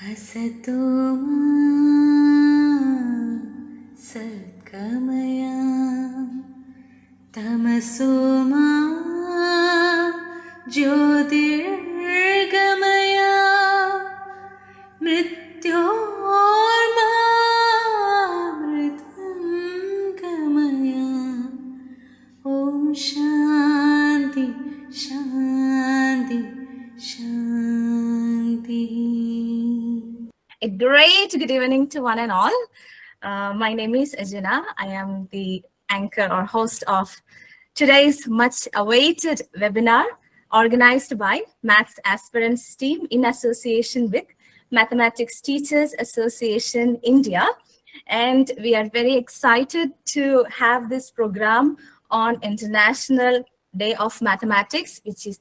असतो सद्गमया तमसो मा ज्योतिर्गमया मृत्योर्मामृतङ्गमया ॐ शान्ति शान्ति शान्ति. A great good evening to one and all. My name is Ajana. I am the anchor or host of today's much awaited webinar organized by Maths Aspirants team in association with Mathematics Teachers Association India. And we are very excited to have this program on International Day of Mathematics, which is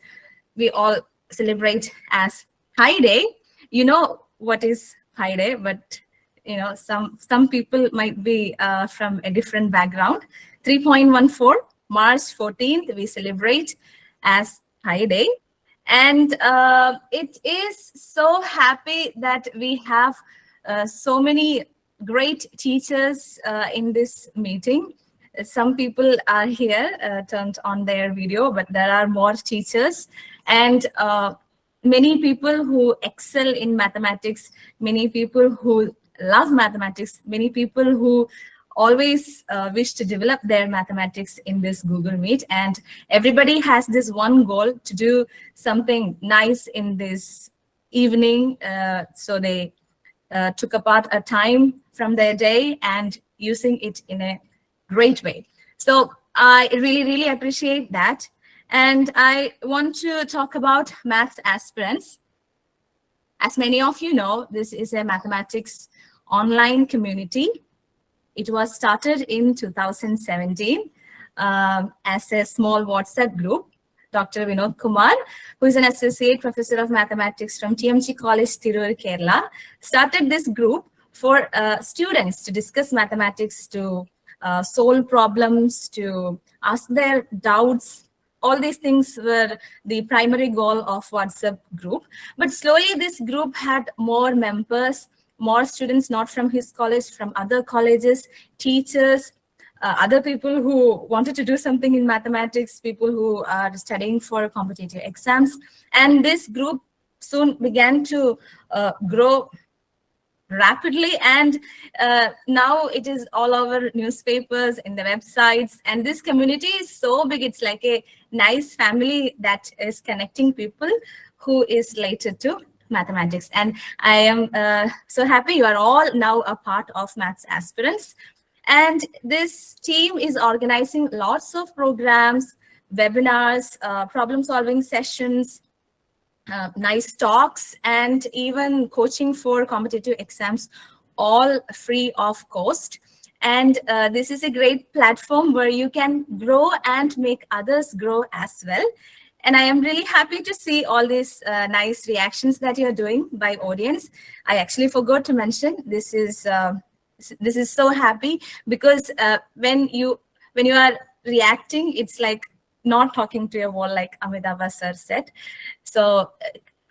we all celebrate as High Day. You know what is High Day, but some people might be from a different background. 3.14 March 14th we celebrate as High Day, and it is so happy that we have so many great teachers in this meeting. Some people are here turned on their video, but there are more teachers and many people who excel in mathematics, many people who love mathematics, many people who always wish to develop their mathematics in this Google Meet. And everybody has this one goal to do something nice in this evening. So they took apart a time from their day and using it in a great way. So I really, really appreciate that. And I want to talk about Maths Aspirants. As many of you know, this is a mathematics online community. It was started in 2017 as a small WhatsApp group. Dr. Vinod Kumar, who is an associate professor of mathematics from TMG College, Tirur, Kerala, started this group for students to discuss mathematics, to solve problems, to ask their doubts. All these things were the primary goal of WhatsApp group. But slowly this group had more members, more students, not from his college, from other colleges, teachers, other people who wanted to do something in mathematics, people who are studying for competitive exams. And this group soon began to grow rapidly, and now it is all over newspapers, in the websites, and this community is so big. It's like a nice family that is connecting people who is related to mathematics. And I am so happy you are all now a part of Maths Aspirants. And this team is organizing lots of programs, webinars, problem solving sessions, nice talks, and even coaching for competitive exams, all free of cost. And this is a great platform where you can grow and make others grow as well. And I am really happy to see all these nice reactions that you're doing by audience. I actually forgot to mention this is so happy because when you are reacting, it's like not talking to a wall, like Amitabha sir said. So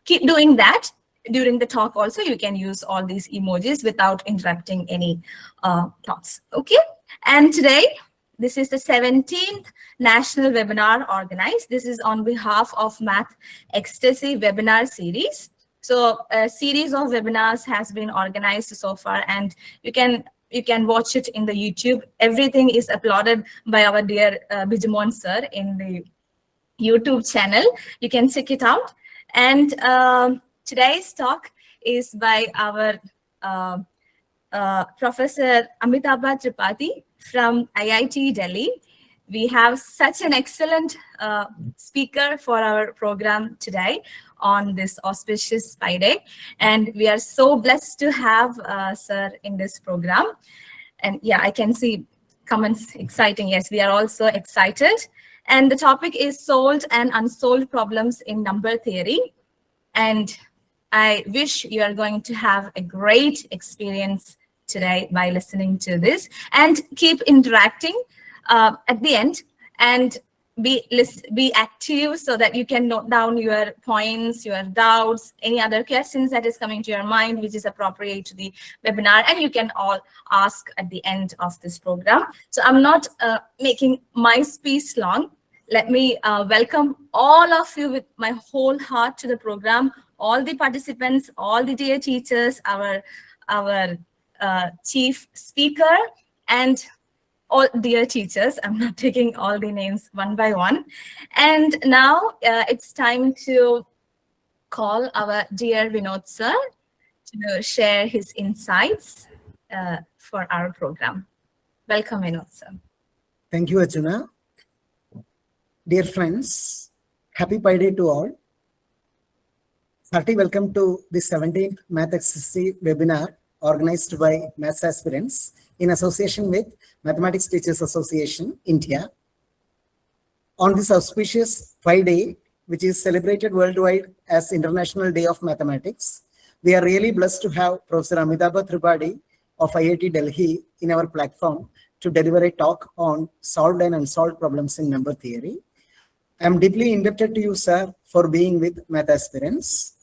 keep doing that. During the talk also, you can use all these emojis without interrupting any thoughts. Okay. And today, this is the 17th national webinar organized. This is on behalf of Math Ecstasy webinar series. So a series of webinars has been organized so far, and you can watch it in the YouTube. Everything is uploaded by our dear Bijumon sir in the YouTube channel. You can check it out. And today's talk is by our Professor Amitabha Tripathi from IIT Delhi. We have such an excellent speaker for our program today on this auspicious Friday. And we are so blessed to have sir in this program. And yeah, I can see comments exciting. Yes, we are also excited. And the topic is solved and unsolved problems in number theory. And I wish you are going to have a great experience today by listening to this, and keep interacting at the end. And be active so that you can note down your points, your doubts, any other questions that is coming to your mind, which is appropriate to the webinar, and you can all ask at the end of this program. So I'm not making my speech long. Let me welcome all of you with my whole heart to the program, all the participants, all the dear teachers, our chief speaker, and all dear teachers. I'm not taking all the names one by one. And now it's time to call our dear Vinod sir to share his insights for our program. Welcome, Vinod sir. Thank you, Archana. Dear friends, happy Pi Day to all. Hearty welcome to the 17th Math Ecstasy webinar organized by Maths Aspirants in association with Mathematics Teachers Association, India. On this auspicious Pi Day, which is celebrated worldwide as International Day of Mathematics, we are really blessed to have Professor Amitabha Tripathi of IIT Delhi in our platform to deliver a talk on solved and unsolved problems in number theory. I am deeply indebted to you, sir, for being with Math Aspirants.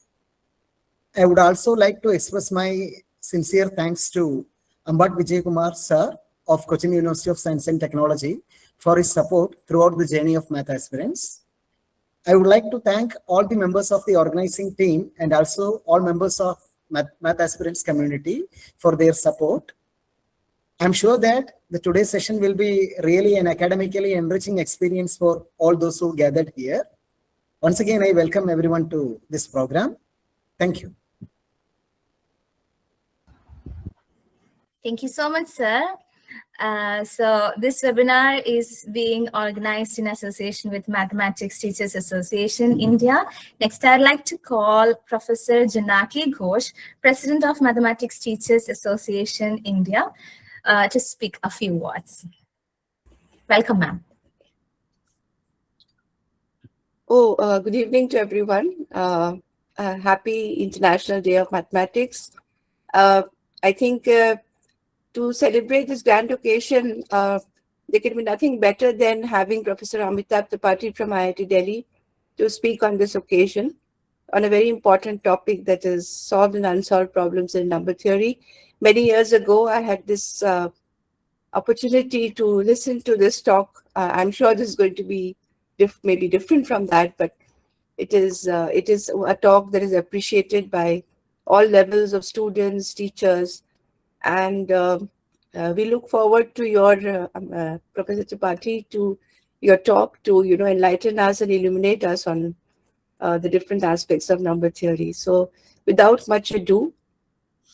I would also like to express my sincere thanks to 𝕰𝕐𝕘𝕬𝕐𝕐 Kumar, sir, of Cochin University of Science and Technology for his support throughout the journey of Math Aspirants. I would like to thank all the members of the organizing team and also all members of Math Aspirants community for their support. I'm sure that the today's session will be really an academically enriching experience for all those who gathered here. Once again, I welcome everyone to this program. Thank you. Thank you so much, sir. So this webinar is being organized in association with Mathematics Teachers Association, India. Next, I'd like to call Professor Janaki Ghosh, President of Mathematics Teachers Association, India, to speak a few words. Welcome, ma'am. Good evening to everyone. Happy International Day of Mathematics. I think to celebrate this grand occasion, there can be nothing better than having Professor Amitabha Tripathi from IIT Delhi to speak on this occasion on a very important topic, that is solved and unsolved problems in number theory. Many years ago, I had this opportunity to listen to this talk. I'm sure this is going to be maybe different from that, but it is a talk that is appreciated by all levels of students, teachers, and we look forward to your Professor Tripathi, to your talk to enlighten us and illuminate us on the different aspects of number theory. So without much ado,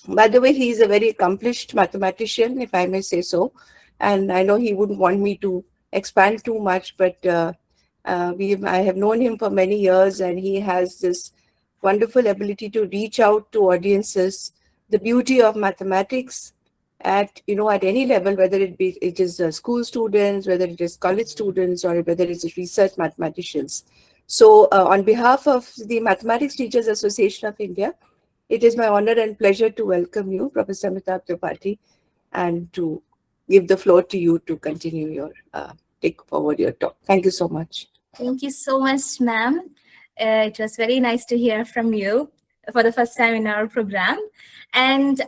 by the way, he is a very accomplished mathematician, if I may say so, and I know he wouldn't want me to expand too much, but I have known him for many years, and he has this wonderful ability to reach out to audiences. The beauty of mathematics at any level, whether it is school students, whether it is college students, or whether it is research mathematicians. So on behalf of the Mathematics Teachers Association of India, it is my honor and pleasure to welcome you, Professor Amitabha Tripathi, and to give the floor to you to continue your take forward your talk. Thank you so much. Thank you so much, ma'am. It was very nice to hear from you for the first time in our program. And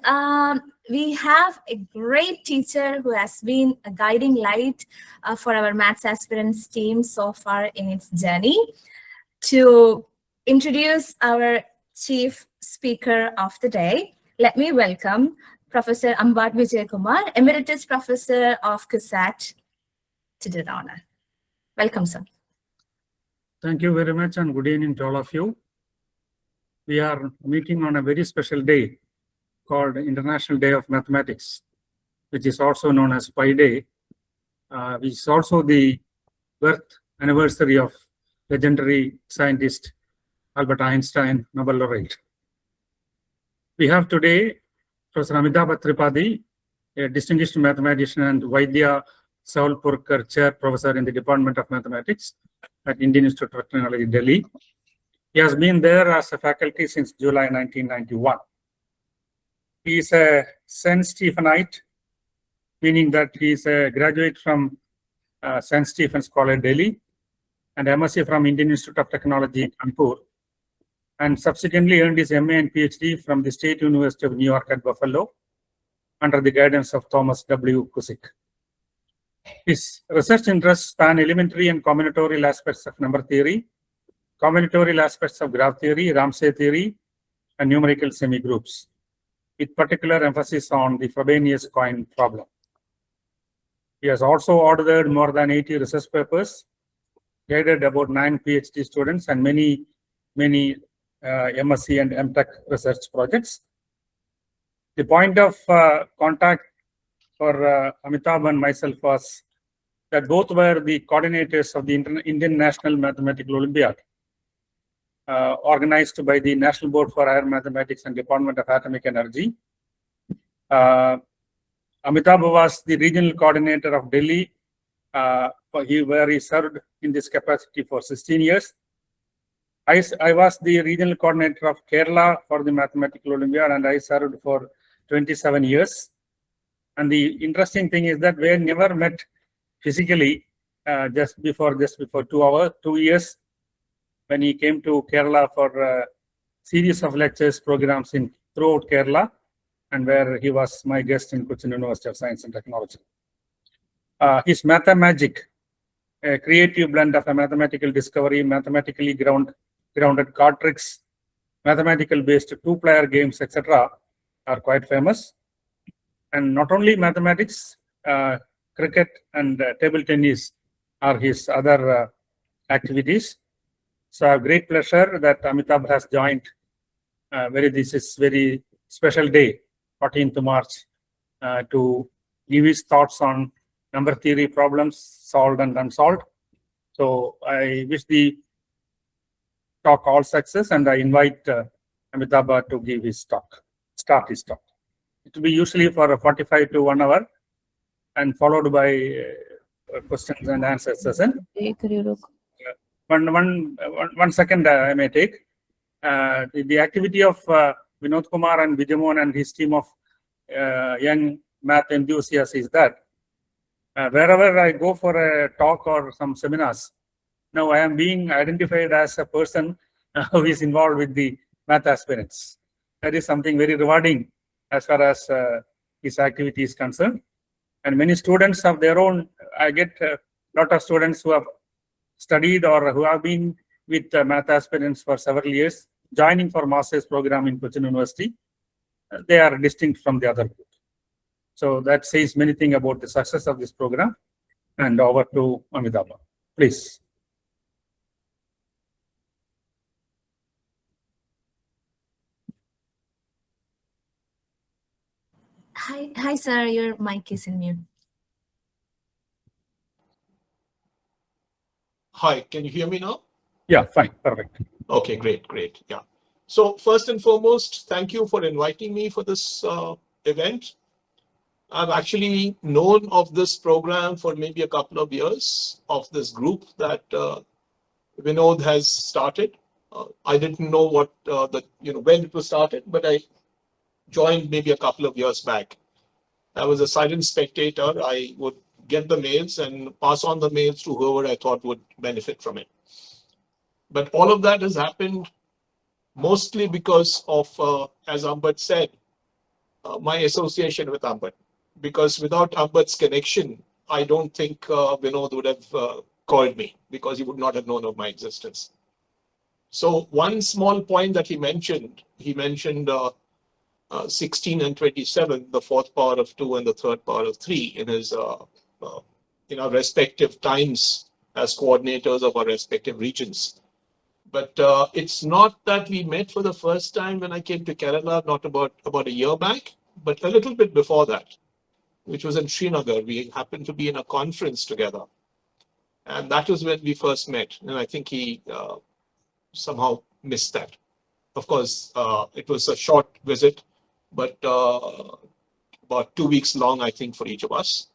we have a great teacher who has been a guiding light for our Maths Aspirants team so far in its journey. To introduce our chief speaker of the day, let me welcome Professor 𝕰𝕐𝕘𝕬𝕐𝕐 Kumar, Emeritus Professor of CUSAT, to the honor. Welcome, sir. Thank you very much, and good evening to all of you. We are meeting on a very special day called International Day of Mathematics, which is also known as Pi Day, which is also the birth anniversary of legendary scientist Albert Einstein, Nobel laureate. We have today Professor Amitabha Tripathi, a distinguished mathematician and Vaidya Saulpurkar Chair Professor in the Department of Mathematics at Indian Institute of Technology, Delhi. He has been there as a faculty since July 1991. He is a St. Stephenite, meaning that he is a graduate from St. Stephen's College, Delhi, and MSc from Indian Institute of Technology, Kannur, and subsequently earned his MA and PhD from the State University of New York at Buffalo under the guidance of Thomas W. Kusick. His research interests span elementary and combinatorial aspects of number theory, combinatorial aspects of graph theory, Ramsey theory, and numerical semigroups, with particular emphasis on the Frobenius coin problem. He has also authored more than 80 research papers, guided about 9 PhD students, and many MSc and MTech research projects. The point of contact for Amitabha and myself was that both were the coordinators of the Indian National Mathematical Olympiad, organized by the National Board for Higher Mathematics and Department of Atomic Energy. Amitabha was the regional coordinator of Delhi, where he served in this capacity for 16 years. I was the regional coordinator of Kerala for the Mathematical Olympiad, and I served for 27 years. And the interesting thing is that we never met physically just before 2 years, when he came to Kerala for a series of lectures, programs throughout Kerala, and where he was my guest in Cochin University of Science and Technology. His Mathemagic, a creative blend of a mathematical discovery, mathematically grounded card tricks, mathematical-based two-player games, etc., are quite famous. And not only mathematics, cricket and table tennis are his other activities. So, a great pleasure that Amitabha has joined. This is very special day, 14th March, to give his thoughts on number theory problems, solved and unsolved. So, I wish the talk all success, and I invite Amitabha to give his talk, start his talk. It will be usually for 45 to 1 hour, and followed by questions and answers session. One second, I may take. The activity of Vinod Kumar and Bijumon and his team of young math enthusiasts is that wherever I go for a talk or some seminars, now I am being identified as a person who is involved with the math aspirants. That is something very rewarding as far as his activity is concerned. And many students have their own. I get a lot of students who have studied or who have been with math aspirants for several years, joining for master's program in Cochin University. They are distinct from the other group. So that says many things about the success of this program. And over to Amitabha, please. Hi, sir. Your mic is in mute. Hi, can you hear me now? Yeah, fine, perfect. Okay, great. Yeah. So first and foremost, thank you for inviting me for this event. I've actually known of this program for maybe a couple of years, of this group that Vinod has started. I didn't know what when it was started, but I joined maybe a couple of years back. I was a silent spectator. I would get the mails and pass on the mails to whoever I thought would benefit from it. But all of that has happened mostly because of, as Ambad said, my association with Ambad. Because without Ambad's connection, I don't think Vinod would have called me, because he would not have known of my existence. So one small point that he mentioned 16 and 27, the fourth power of 2 and the third power of 3 in his in our respective times as coordinators of our respective regions. But it's not that we met for the first time when I came to Kerala, not about a year back, but a little bit before that, which was in Srinagar. We happened to be in a conference together. And that was when we first met. And I think he somehow missed that. Of course, it was a short visit, but about 2 weeks long, I think, for each of us.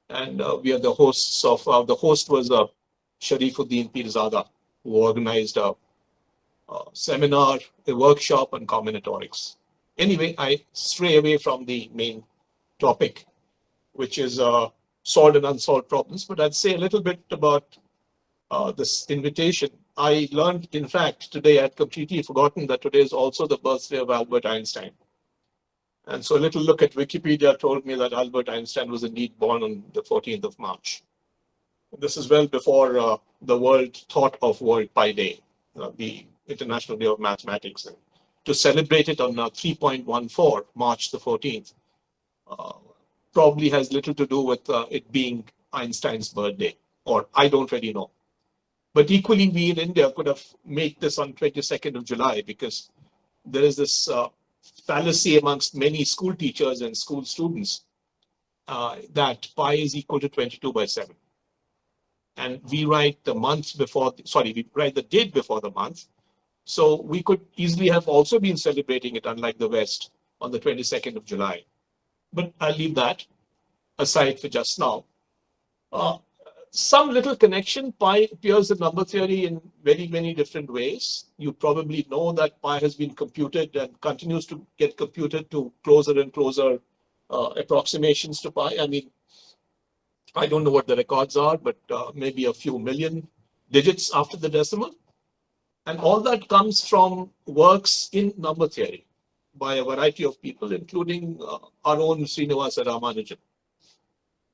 And we are the hosts of, the host was Sharifuddin Pirzada, who organized a seminar, a workshop on combinatorics. Anyway, I stray away from the main topic, which is solved and unsolved problems, but I'd say a little bit about this invitation. I learned, in fact, today I had completely forgotten that today is also the birthday of Albert Einstein. And so a little look at Wikipedia told me that Albert Einstein was indeed born on the 14th of March. This is well before the world thought of World Pi Day, the International Day of Mathematics. And to celebrate it on 3.14, March the 14th, probably has little to do with it being Einstein's birthday, or I don't really know. But equally, we in India could have made this on 22nd of July, because there is this fallacy amongst many school teachers and school students that pi is equal to 22/7. And we write the month before, we write the date before the month. So we could easily have also been celebrating it, unlike the West, on the 22nd of July. But I'll leave that aside for just now. Some little connection. Pi appears in number theory in very many different ways. You probably know that pi has been computed and continues to get computed to closer and closer approximations to pi. I mean, I don't know what the records are, but maybe a few million digits after the decimal. And all that comes from works in number theory by a variety of people, including our own Srinivasa Ramanujan.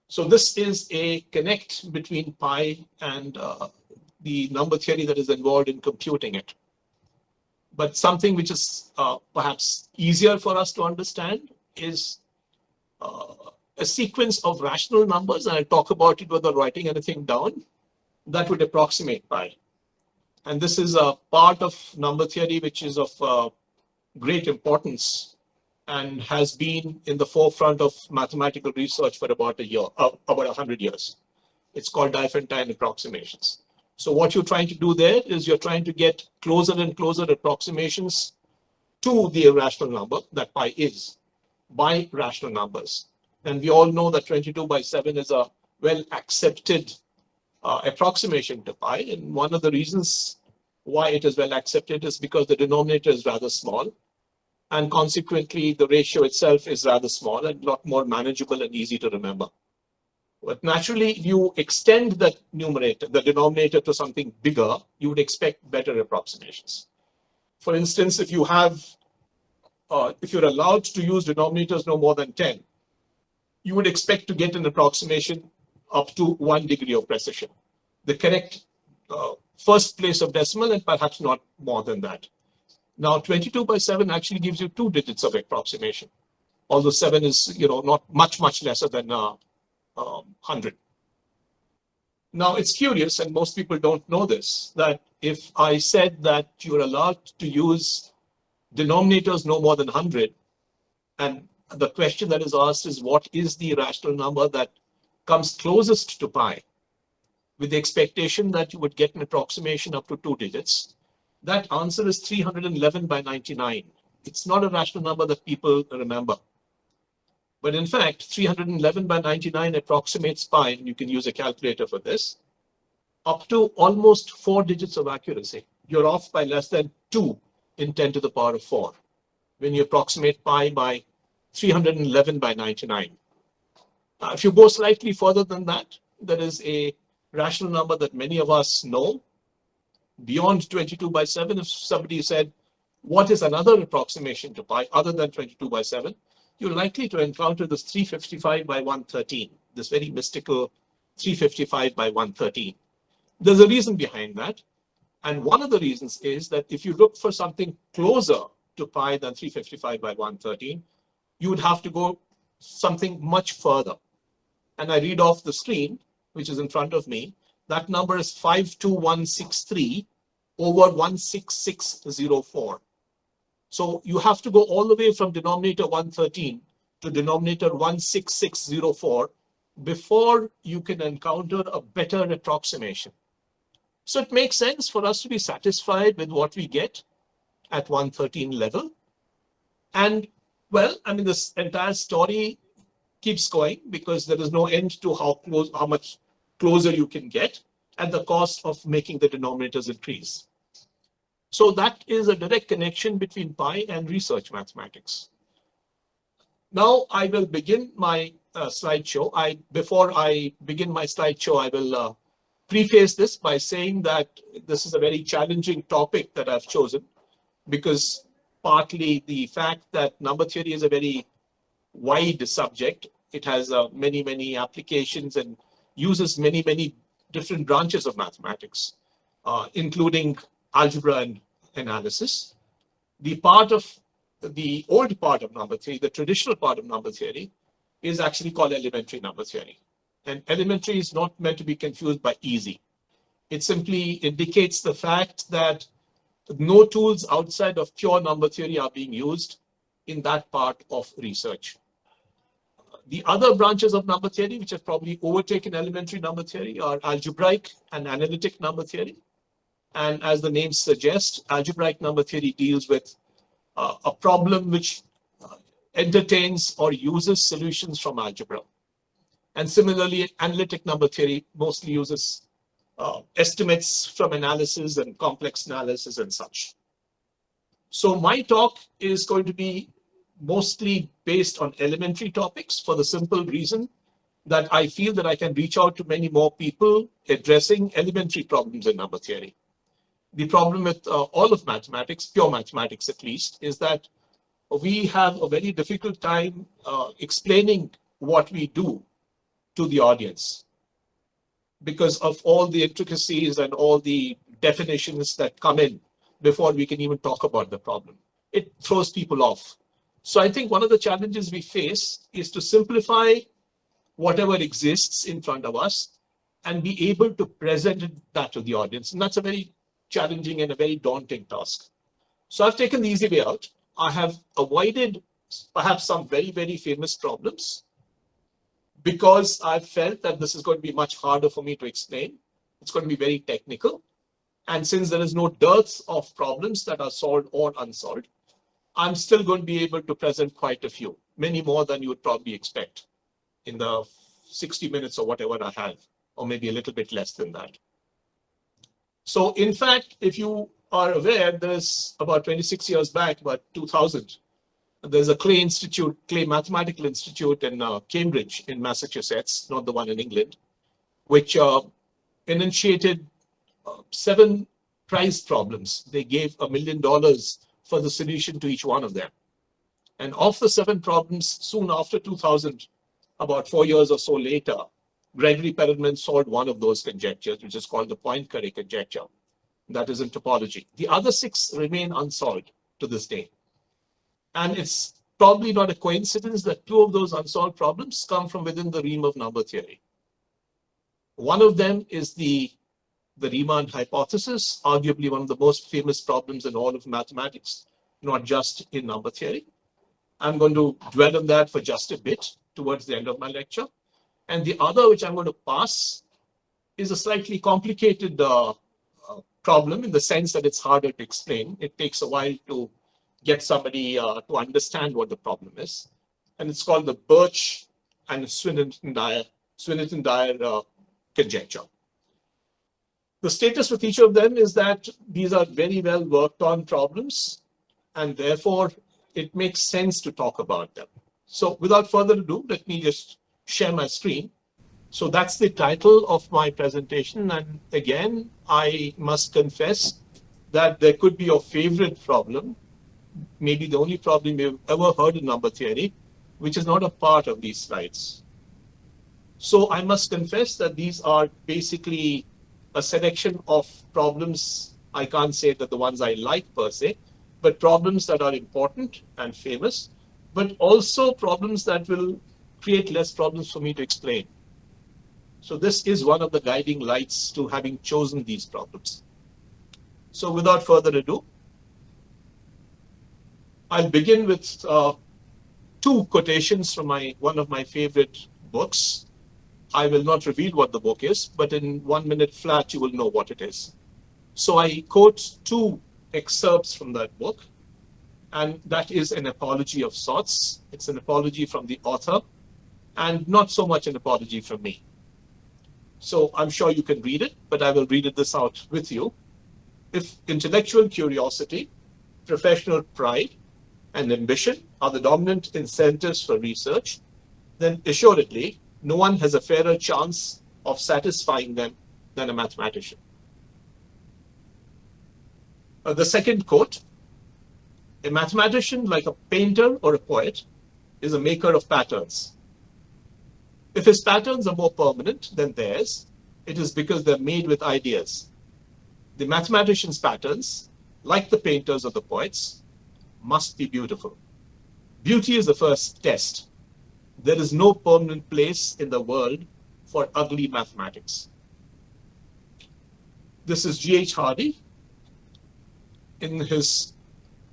So this is a connect between pi and the number theory that is involved in computing it. But something which is perhaps easier for us to understand is a sequence of rational numbers, and I'll talk about it without writing anything down, that would approximate pi. And this is a part of number theory which is of great importance and has been in the forefront of mathematical research for about 100 years. It's called Diophantine approximations. So what you're trying to do there is you're trying to get closer and closer approximations to the irrational number that pi is by rational numbers. And we all know that 22/7 is a well accepted approximation to pi. And one of the reasons why it is well accepted is because the denominator is rather small. And consequently, the ratio itself is rather small and a lot more manageable and easy to remember. But naturally, if you extend the numerator, the denominator, to something bigger, you would expect better approximations. For instance, if you have, if you're allowed to use denominators no more than 10, you would expect to get an approximation up to 1 degree of precision. The correct first place of decimal, and perhaps not more than that. Now, 22/7 actually gives you 2 digits of approximation, although 7 is, not much lesser than 100. Now, it's curious, and most people don't know this, that if I said that you're allowed to use denominators no more than 100, and the question that is asked is, what is the rational number that comes closest to pi, with the expectation that you would get an approximation up to 2 digits, that answer is 311/99. It's not a rational number that people remember. But in fact, 311/99 approximates pi, and you can use a calculator for this, up to almost 4 digits of accuracy. You're off by less than 2 in 10 to the power of 4 when you approximate pi by 311/99. If you go slightly further than that, there is a rational number that many of us know. Beyond 22/7, if somebody said, what is another approximation to pi other than 22/7, you're likely to encounter this 355/113, this very mystical 355/113. There's a reason behind that. And one of the reasons is that if you look for something closer to pi than 355/113, you would have to go something much further. And I read off the screen, which is in front of me, that number is 52163 over 16604. So you have to go all the way from denominator 113 to denominator 16604 before you can encounter a better approximation. So it makes sense for us to be satisfied with what we get at 113 level. And well, I mean, this entire story keeps going because there is no end to how much closer you can get at the cost of making the denominators increase. So that is a direct connection between pi and research mathematics. Now I will begin my slideshow. Before I begin my slideshow, I will preface this by saying that this is a very challenging topic that I've chosen, because partly the fact that number theory is a very wide subject. It has many, many applications and uses many, many different branches of mathematics, including algebra and analysis. The old part of number theory, the traditional part of number theory, is actually called elementary number theory. And elementary is not meant to be confused by easy. It simply indicates the fact that no tools outside of pure number theory are being used in that part of research. The other branches of number theory, which have probably overtaken elementary number theory, are algebraic and analytic number theory. And as the name suggests, algebraic number theory deals with a problem which entertains or uses solutions from algebra. And similarly, analytic number theory mostly uses estimates from analysis and complex analysis and such. So my talk is going to be mostly based on elementary topics, for the simple reason that I feel that I can reach out to many more people addressing elementary problems in number theory. The problem with all of mathematics, pure mathematics at least, is that we have a very difficult time explaining what we do to the audience because of all the intricacies and all the definitions that come in before we can even talk about the problem. It throws people off. So I think one of the challenges we face is to simplify whatever exists in front of us and be able to present that to the audience. And that's a very challenging and a very daunting task. So I've taken the easy way out. I have avoided perhaps some very, very famous problems because I felt that this is going to be much harder for me to explain. It's going to be very technical. And since there is no dearth of problems that are solved or unsolved, I'm still going to be able to present quite a few, many more than you would probably expect in the 60 minutes or whatever I have, or maybe a little bit less than that. So in fact, if you are aware, there's about 26 years back, about 2000, there's a Clay Mathematical Institute in Cambridge in Massachusetts, not the one in England, which initiated 7 prize problems. They gave $1 million for the solution to each one of them. And of the 7 problems, soon after 2000, about 4 years or so later, Gregory Perelman solved one of those conjectures, which is called the Poincare conjecture. That is in topology. The other 6 remain unsolved to this day. And it's probably not a coincidence that 2 of those unsolved problems come from within the realm of number theory. One of them is the Riemann hypothesis, arguably one of the most famous problems in all of mathematics, not just in number theory. I'm going to dwell on that for just a bit towards the end of my lecture. And the other, which I'm going to pass, is a slightly complicated problem in the sense that it's harder to explain. It takes a while to get somebody to understand what the problem is. And it's called the Birch and Swinnerton-Dyer conjecture. The status with each of them is that these are very well worked on problems, and therefore it makes sense to talk about them. So without further ado, let me just share my screen. So that's the title of my presentation. And again, I must confess that there could be your favorite problem, maybe the only problem you've ever heard in number theory, which is not a part of these slides. So I must confess that these are basically a selection of problems. I can't say that the ones I like per se, but problems that are important and famous, but also problems that will create less problems for me to explain. So this is one of the guiding lights to having chosen these problems. So without further ado, I'll begin with 2 quotations from one of my favorite books. I will not reveal what the book is, but in 1 minute flat, you will know what it is. So I quote 2 excerpts from that book, and that is an apology of sorts. It's an apology from the author, and not so much an apology from me. So I'm sure you can read it, but I will read this out with you. If intellectual curiosity, professional pride, and ambition are the dominant incentives for research, then assuredly, no one has a fairer chance of satisfying them than a mathematician. The second quote, a mathematician, like a painter or a poet, is a maker of patterns. If his patterns are more permanent than theirs, it is because they're made with ideas. The mathematician's patterns, like the painters or the poets, must be beautiful. Beauty is the first test. There is no permanent place in the world for ugly mathematics. This is G.H. Hardy in his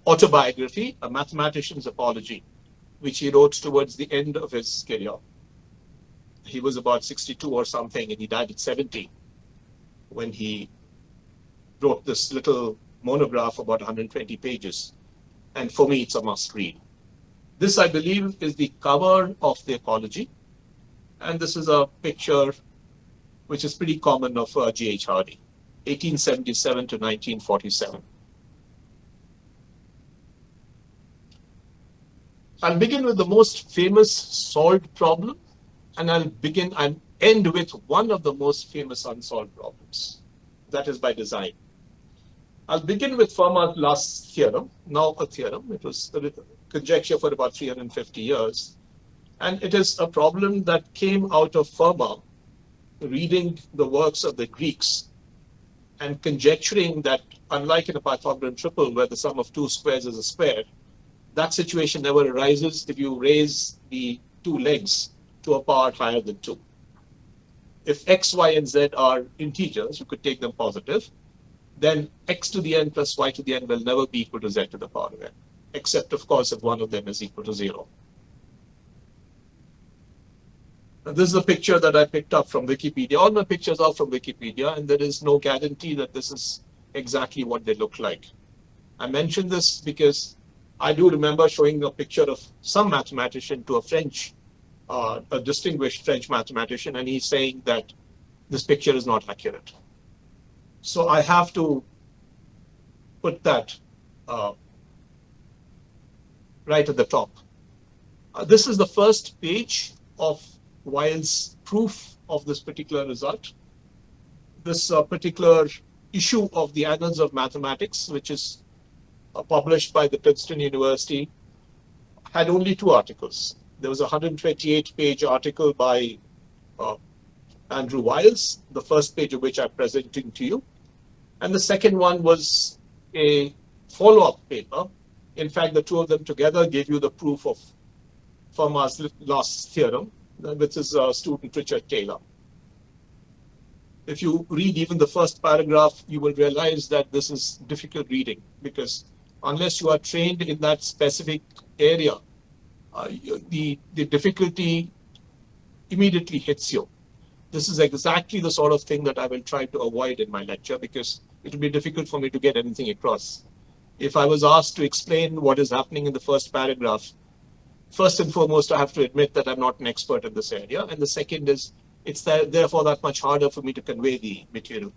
autobiography, A Mathematician's Apology, which he wrote towards the end of his career. He was about 62 or something, and he died at 70 when he wrote this little monograph about 120 pages. And for me, it's a must read. This, I believe, is the cover of the apology. And this is a picture which is pretty common of G.H. Hardy, 1877 to 1947. I'll begin with the most famous solved problem, and I'll begin and end with one of the most famous unsolved problems. That is by design. I'll begin with Fermat's last theorem, now a theorem. It was a conjecture for about 350 years. And it is a problem that came out of Fermat reading the works of the Greeks and conjecturing that, unlike in a Pythagorean triple where the sum of two squares is a square, that situation never arises if you raise the two legs to a power higher than 2. If x, y, and z are integers, you could take them positive, then x to the n plus y to the n will never be equal to z to the power of n, except, of course, if one of them is equal to 0. Now, this is a picture that I picked up from Wikipedia. All my pictures are from Wikipedia, and there is no guarantee that this is exactly what they look like. I mention this because I do remember showing a picture of some mathematician to a French, a distinguished French mathematician, and he's saying that this picture is not accurate. So I have to put that right at the top. This is the first page of Weyl's proof of this particular result. This particular issue of the Annals of Mathematics, which is published by the Princeton University, had only 2 articles. There was a 128-page article by Andrew Wiles, the first page of which I'm presenting to you. And the second one was a follow-up paper. In fact, the 2 of them together gave you the proof of Fermat's last theorem, with his student Richard Taylor. If you read even the first paragraph, you will realize that this is difficult reading, because unless you are trained in that specific area, the difficulty immediately hits you. This is exactly the sort of thing that I will try to avoid in my lecture, because it will be difficult for me to get anything across. If I was asked to explain what is happening in the first paragraph, first and foremost, I have to admit that I'm not an expert in this area. And the second is, it's therefore that much harder for me to convey the material.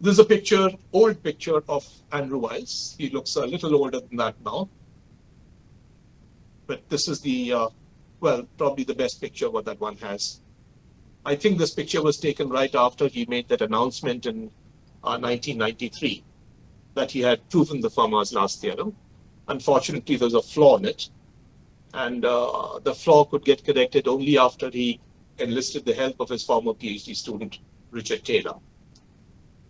This is a picture, old picture of Andrew Wiles. He looks a little older than that now. But this is the, well, probably the best picture what that one has. I think this picture was taken right after he made that announcement in 1993 that he had proven the Fermat's last theorem. Unfortunately, there's a flaw in it. And the flaw could get corrected only after he enlisted the help of his former PhD student, Richard Taylor.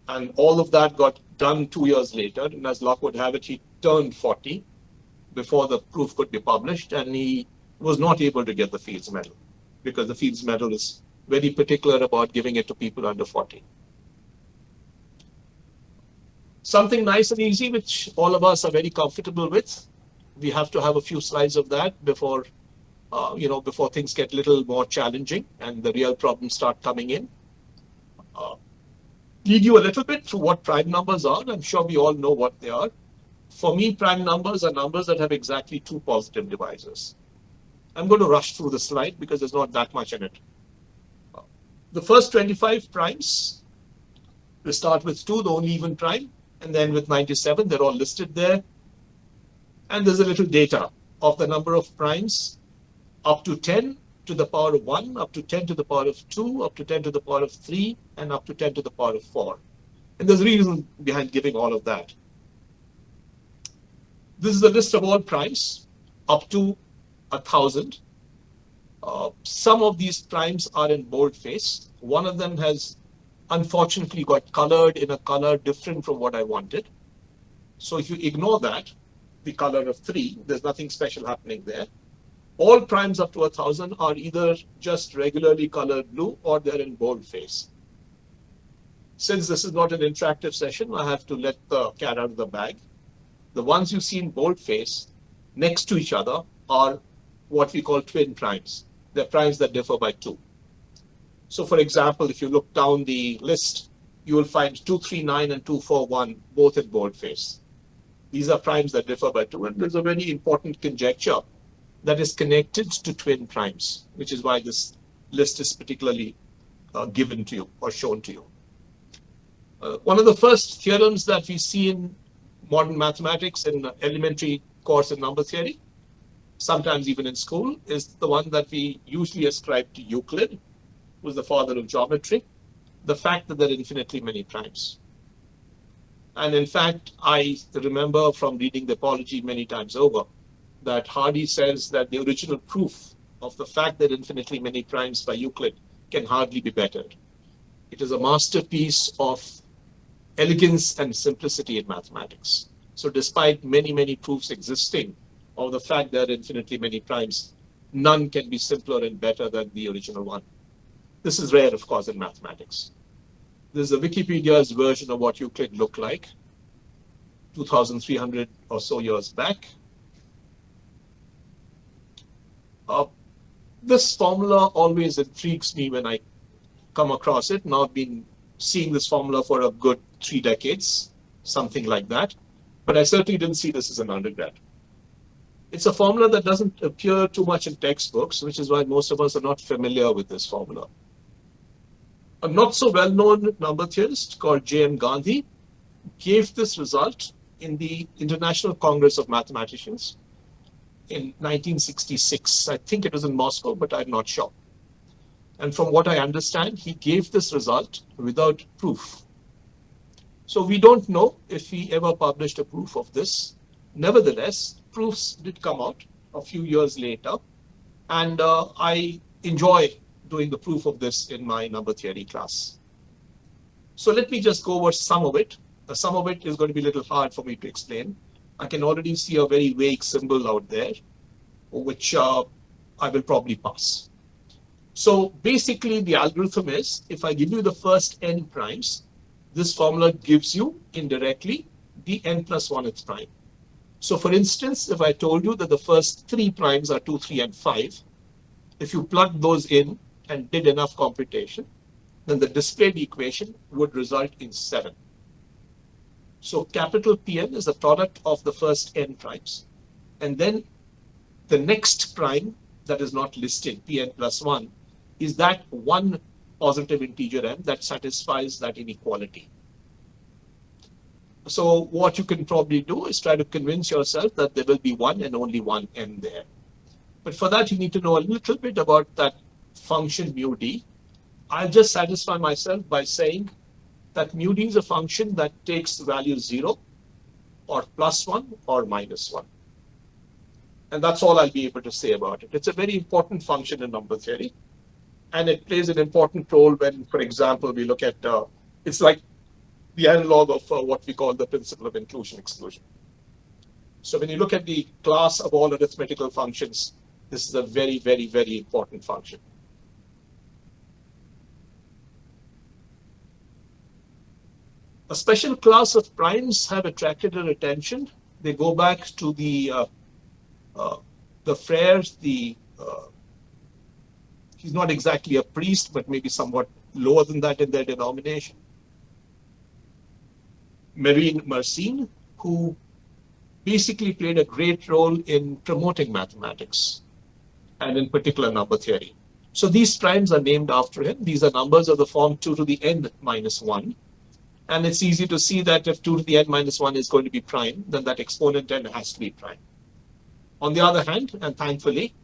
And all of that got done 2 years later. And as luck would have it, he turned 40 before the proof could be published. And he was not able to get the Fields Medal, because the Fields Medal is very particular about giving it to people under 40. Something nice and easy, which all of us are very comfortable with. We have to have a few slides of that before, before things get a little more challenging and the real problems start coming in. Lead you a little bit through what prime numbers are. I'm sure we all know what they are. For me, prime numbers are numbers that have exactly 2 positive divisors. I'm going to rush through the slide because there's not that much in it. The first 25 primes, we start with 2, the only even prime, and then with 97, they're all listed there. And there's a little data of the number of primes up to 10 to the power of 1, up to 10 to the power of 2, up to 10 to the power of 3, and up to 10 to the power of 4. And there's a reason behind giving all of that. This is a list of all primes up to 1,000. Some of these primes are in boldface. One of them has unfortunately got colored in a color different from what I wanted. So if you ignore that, the color of 3, there's nothing special happening there. All primes up to 1,000 are either just regularly colored blue or they're in boldface. Since this is not an interactive session, I have to let the cat out of the bag. The ones you see in boldface next to each other are what we call twin primes. They're primes that differ by 2. So for example, if you look down the list, you will find 239 and 241 both in boldface. These are primes that differ by 2, and there's a very important conjecture that is connected to twin primes, which is why this list is particularly given to you or shown to you. One of the first theorems that we see in modern mathematics in elementary course in number theory, sometimes even in school, is the one that we usually ascribe to Euclid, who was the father of geometry, the fact that there are infinitely many primes. And in fact, I remember from reading the Apology many times over, that Hardy says that the original proof of the fact that infinitely many primes by Euclid can hardly be bettered. It is a masterpiece of elegance and simplicity in mathematics. So despite many, many proofs existing of the fact that infinitely many primes, none can be simpler and better than the original one. This is rare, of course, in mathematics. This is a Wikipedia's version of what Euclid looked like 2,300 or so years back. This formula always intrigues me when I come across it. Now I've been seeing this formula for a good 3 decades, something like that. But I certainly didn't see this as an undergrad. It's a formula that doesn't appear too much in textbooks, which is why most of us are not familiar with this formula. A not so well-known number theorist called J.M. Gandhi gave this result in the International Congress of Mathematicians in 1966. I think it was in Moscow, but I'm not sure. And from what I understand, he gave this result without proof. So we don't know if he ever published a proof of this. Nevertheless, proofs did come out a few years later, and I enjoy doing the proof of this in my number theory class. So let me just go over some of it. Some of it is going to be a little hard for me to explain. I can already see a very vague symbol out there, which I will probably pass. So basically the algorithm is, if I give you the first n primes, this formula gives you indirectly the n plus 1th prime. So for instance, if I told you that the first 3 primes are 2, 3, and 5, if you plug those in and did enough computation, then the displayed equation would result in 7. So capital Pn is the product of the first n primes. And then the next prime that is not listed, Pn plus 1, is that one positive integer n that satisfies that inequality. So what you can probably do is try to convince yourself that there will be one and only one n there. But for that, you need to know a little bit about that function mu d. I'll just satisfy myself by saying that mu d is a function that takes the value 0 or plus 1 or minus 1. And that's all I'll be able to say about it. It's a very important function in number theory. And it plays an important role when, for example, we look at, it's like the analog of what we call the principle of inclusion-exclusion. So when you look at the class of all arithmetical functions, this is a very, very, very important function. A special class of primes have attracted our attention. They go back to the Frères, he's not exactly a priest, but maybe somewhat lower than that in their denomination. Marine Mersenne, who basically played a great role in promoting mathematics, and in particular number theory. So these primes are named after him. These are numbers of the form 2 to the n minus 1. And it's easy to see that if 2 to the n minus 1 is going to be prime, then that exponent n has to be prime. On the other hand, and thankfully,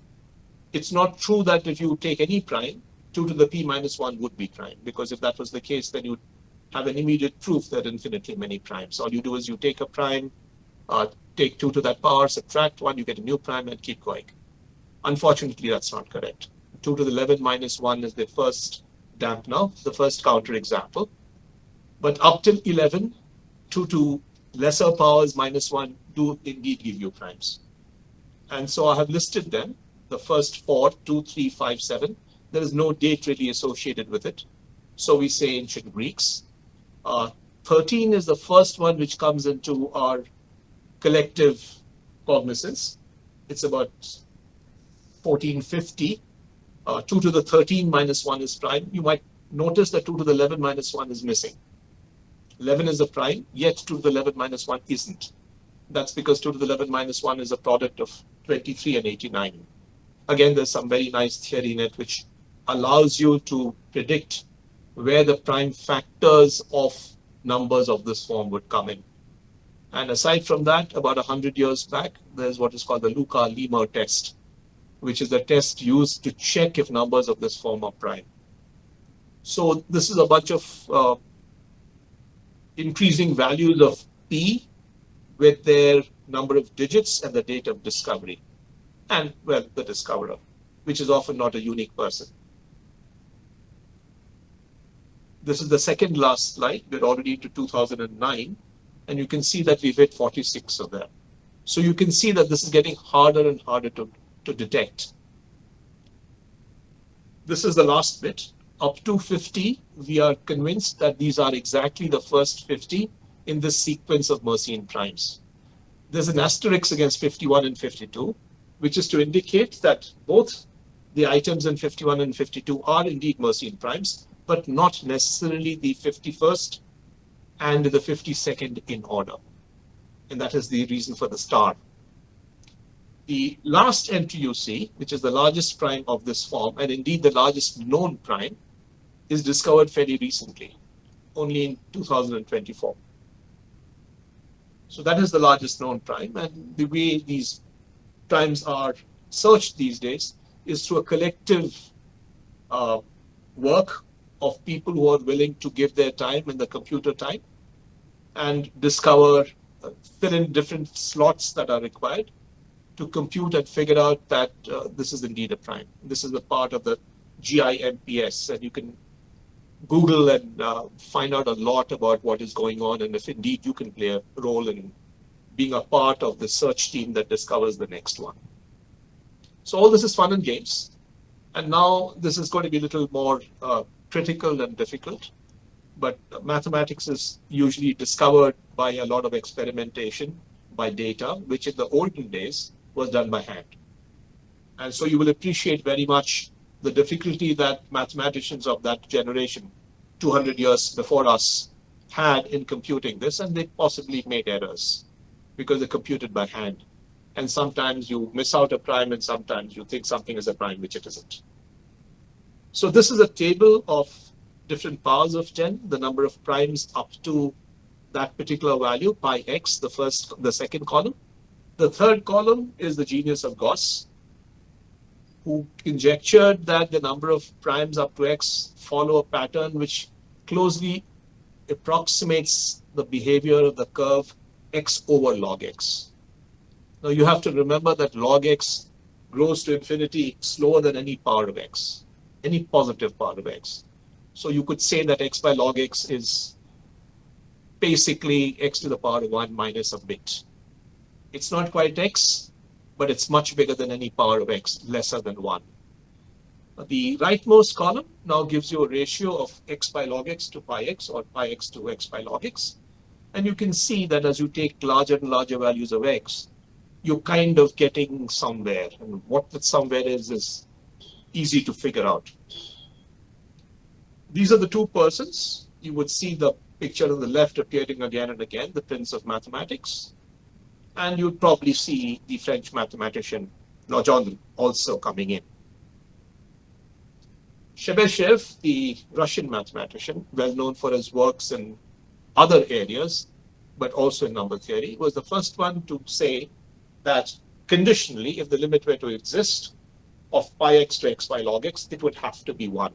It's not true that if you take any prime, 2 to the p minus 1 would be prime, because if that was the case, then you'd have an immediate proof that infinitely many primes. All you do is you take a prime, take 2 to that power, subtract 1, you get a new prime, and keep going. Unfortunately, that's not correct. 2 to the 11 minus 1 is the first dampener, the first counterexample. But up till 11, 2 to lesser powers minus 1 do indeed give you primes. And so I have listed them. The first 4, 2, 3, 5, 7. There is no date really associated with it. So we say ancient Greeks. 13 is the first one which comes into our collective cognizance. It's about 1450. 2 to the 13 minus 1 is prime. You might notice that 2 to the 11 minus 1 is missing. 11 is a prime, yet 2 to the 11 minus 1 isn't. That's because 2 to the 11 minus 1 is a product of 23 and 89. Again, there's some very nice theory in it which allows you to predict where the prime factors of numbers of this form would come in. And aside from that, about 100 years back, there's what is called the 𝕠𝕗 test, which is the test used to check if numbers of this form are prime. So this is a bunch of increasing values of p with their number of digits and the date of discovery. And, well, the discoverer, which is often not a unique person. This is the second last slide. We're already to 2009, and you can see that we've hit 46 of them. So you can see that this is getting harder and harder to detect. This is the last bit. Up to 50, we are convinced that these are exactly the first 50 in this sequence of Mercian primes. There's an asterisk against 51 and 52, which is to indicate that both the items in 51 and 52 are indeed Mercian primes, but not necessarily the 51st and the 52nd in order. And that is the reason for the star. The last entry you see, which is the largest prime of this form, and indeed the largest known prime, is discovered fairly recently, only in 2024. So that is the largest known prime, and the way these primes are searched these days is through a collective work of people who are willing to give their time in the computer time and discover, fill in different slots that are required to compute and figure out that this is indeed a prime. This is a part of the GIMPS, and you can Google and find out a lot about what is going on, and if indeed you can play a role in being a part of the search team that discovers the next one. So all this is fun and games, and now this is going to be a little more critical and difficult, but mathematics is usually discovered by a lot of experimentation, by data, which in the olden days was done by hand. And so you will appreciate very much the difficulty that mathematicians of that generation, 200 years before us, had in computing this, and they possibly made errors because they computed by hand. And sometimes you miss out a prime, and sometimes you think something is a prime, which it isn't. So this is a table of different powers of 10, the number of primes up to that particular value, pi x, the second column. The third column is the genius of Gauss, who conjectured that the number of primes up to x follow a pattern which closely approximates the behavior of the curve x over log x. Now you have to remember that log x grows to infinity slower than any power of x, any positive power of x. So you could say that x by log x is basically x to the power of 1 minus a bit. It's not quite x, but it's much bigger than any power of x, lesser than 1. The rightmost column now gives you a ratio of x by log x to pi x, or pi x to x by log x. And you can see that as you take larger and larger values of x, you're kind of getting somewhere. And what that somewhere is easy to figure out. These are the two persons. You would see the picture on the left appearing again and again, the prince of mathematics. And you'd probably see the French mathematician Legendre also coming in. Chebyshev, the Russian mathematician, well known for his works in other areas, but also in number theory, was the first one to say that conditionally, if the limit were to exist, of pi x to x by log x, it would have to be 1.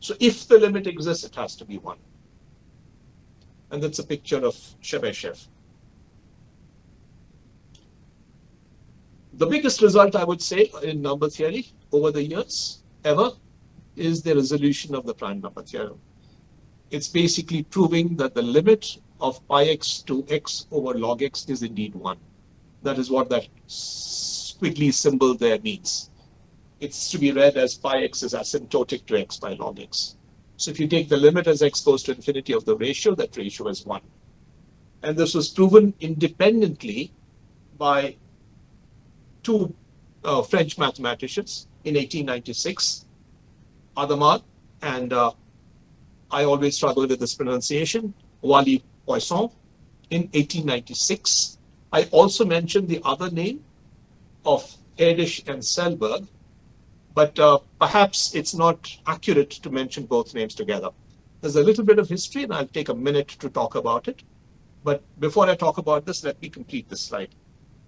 So if the limit exists, it has to be 1. And that's a picture of Chebyshev. The biggest result, I would say, in number theory over the years ever is the resolution of the prime number theorem. It's basically proving that the limit of pi x to x over log x is indeed 1. That is what that squiggly symbol there means. It's to be read as pi x is asymptotic to x by log x. So if you take the limit as x goes to infinity of the ratio, that ratio is 1. And this was proven independently by two French mathematicians in 1896, Adamard and I always struggle with this pronunciation, Poisson in 1896. I also mentioned the other name of Erdős and Selberg, but perhaps it's not accurate to mention both names together. There's a little bit of history, and I'll take a minute to talk about it. But before I talk about this, let me complete this slide.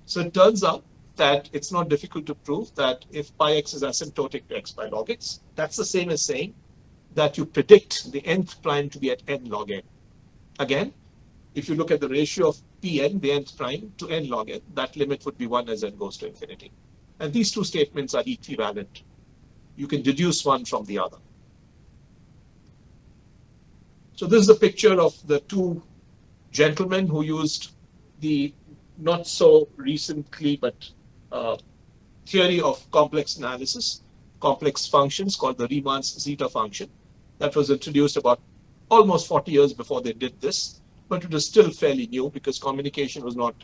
So it turns out that it's not difficult to prove that if pi x is asymptotic to x by log x, that's the same as saying that you predict the nth prime to be at n log n. Again, if you look at the ratio of Pn, the nth prime, to n log n, that limit would be 1 as n goes to infinity. And these two statements are equivalent. You can deduce one from the other. So this is a picture of the two gentlemen who used the not so recently, but theory of complex analysis, complex functions called the Riemann's zeta function. That was introduced about almost 40 years before they did this, but it was still fairly new because communication was not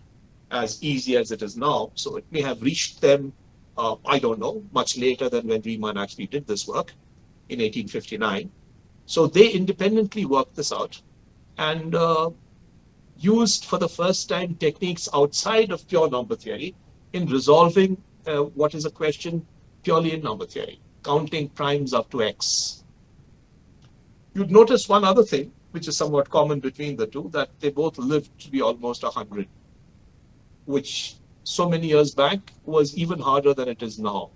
as easy as it is now. So it may have reached them, I don't know, much later than when Riemann actually did this work in 1859. So they independently worked this out and used for the first time techniques outside of pure number theory in resolving what is a question purely in number theory, counting primes up to x. You'd notice one other thing, which is somewhat common between the two, that they both lived to be almost 100, which so many years back was even harder than it is now.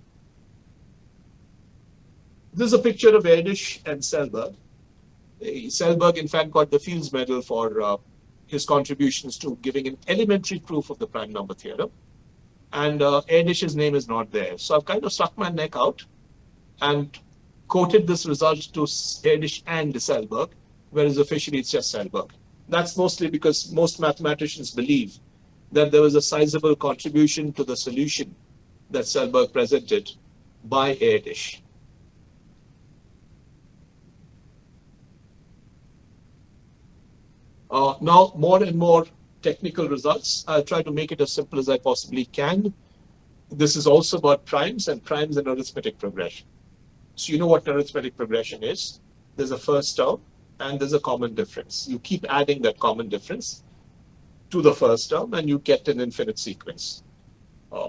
This is a picture of Erdős and Selberg. Selberg, in fact, got the Fields Medal for his contributions to giving an elementary proof of the prime number theorem. And Erdős's name is not there. So I've kind of stuck my neck out and quoted this result to Erdős and Selberg, whereas officially it's just Selberg. That's mostly because most mathematicians believe that there was a sizable contribution to the solution that Selberg presented by Erdős. Now, more and more technical results. I'll try to make it as simple as I possibly can. This is also about primes and primes in arithmetic progression. So you know what arithmetic progression is. There's a first term and there's a common difference. You keep adding that common difference to the first term and you get an infinite sequence.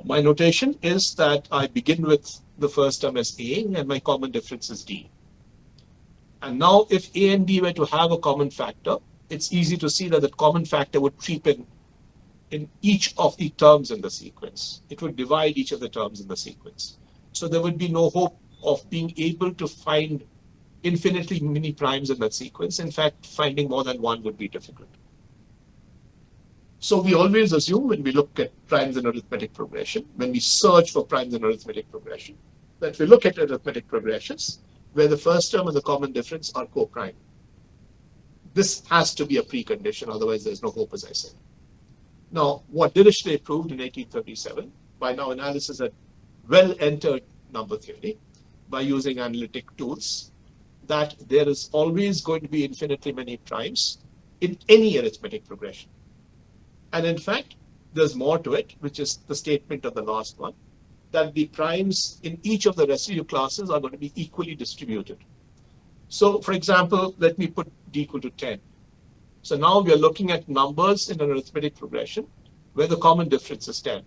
My notation is that I begin with the first term as A and my common difference is D. And now if A and D were to have a common factor, it's easy to see that the common factor would creep in each of the terms in the sequence. It would divide each of the terms in the sequence. So there would be no hope of being able to find infinitely many primes in that sequence. In fact, finding more than one would be difficult. So we always assume when we look at primes in arithmetic progression, when we search for primes in arithmetic progression, that we look at arithmetic progressions where the first term and the common difference are co-prime. This has to be a precondition, otherwise there's no hope, as I said. Now, what Dirichlet proved in 1837, by now analysis had well entered number theory by using analytic tools, that there is always going to be infinitely many primes in any arithmetic progression. And in fact, there's more to it, which is the statement of the last one, that the primes in each of the residue classes are going to be equally distributed. So for example, let me put d equal to 10. So now we are looking at numbers in an arithmetic progression where the common difference is 10.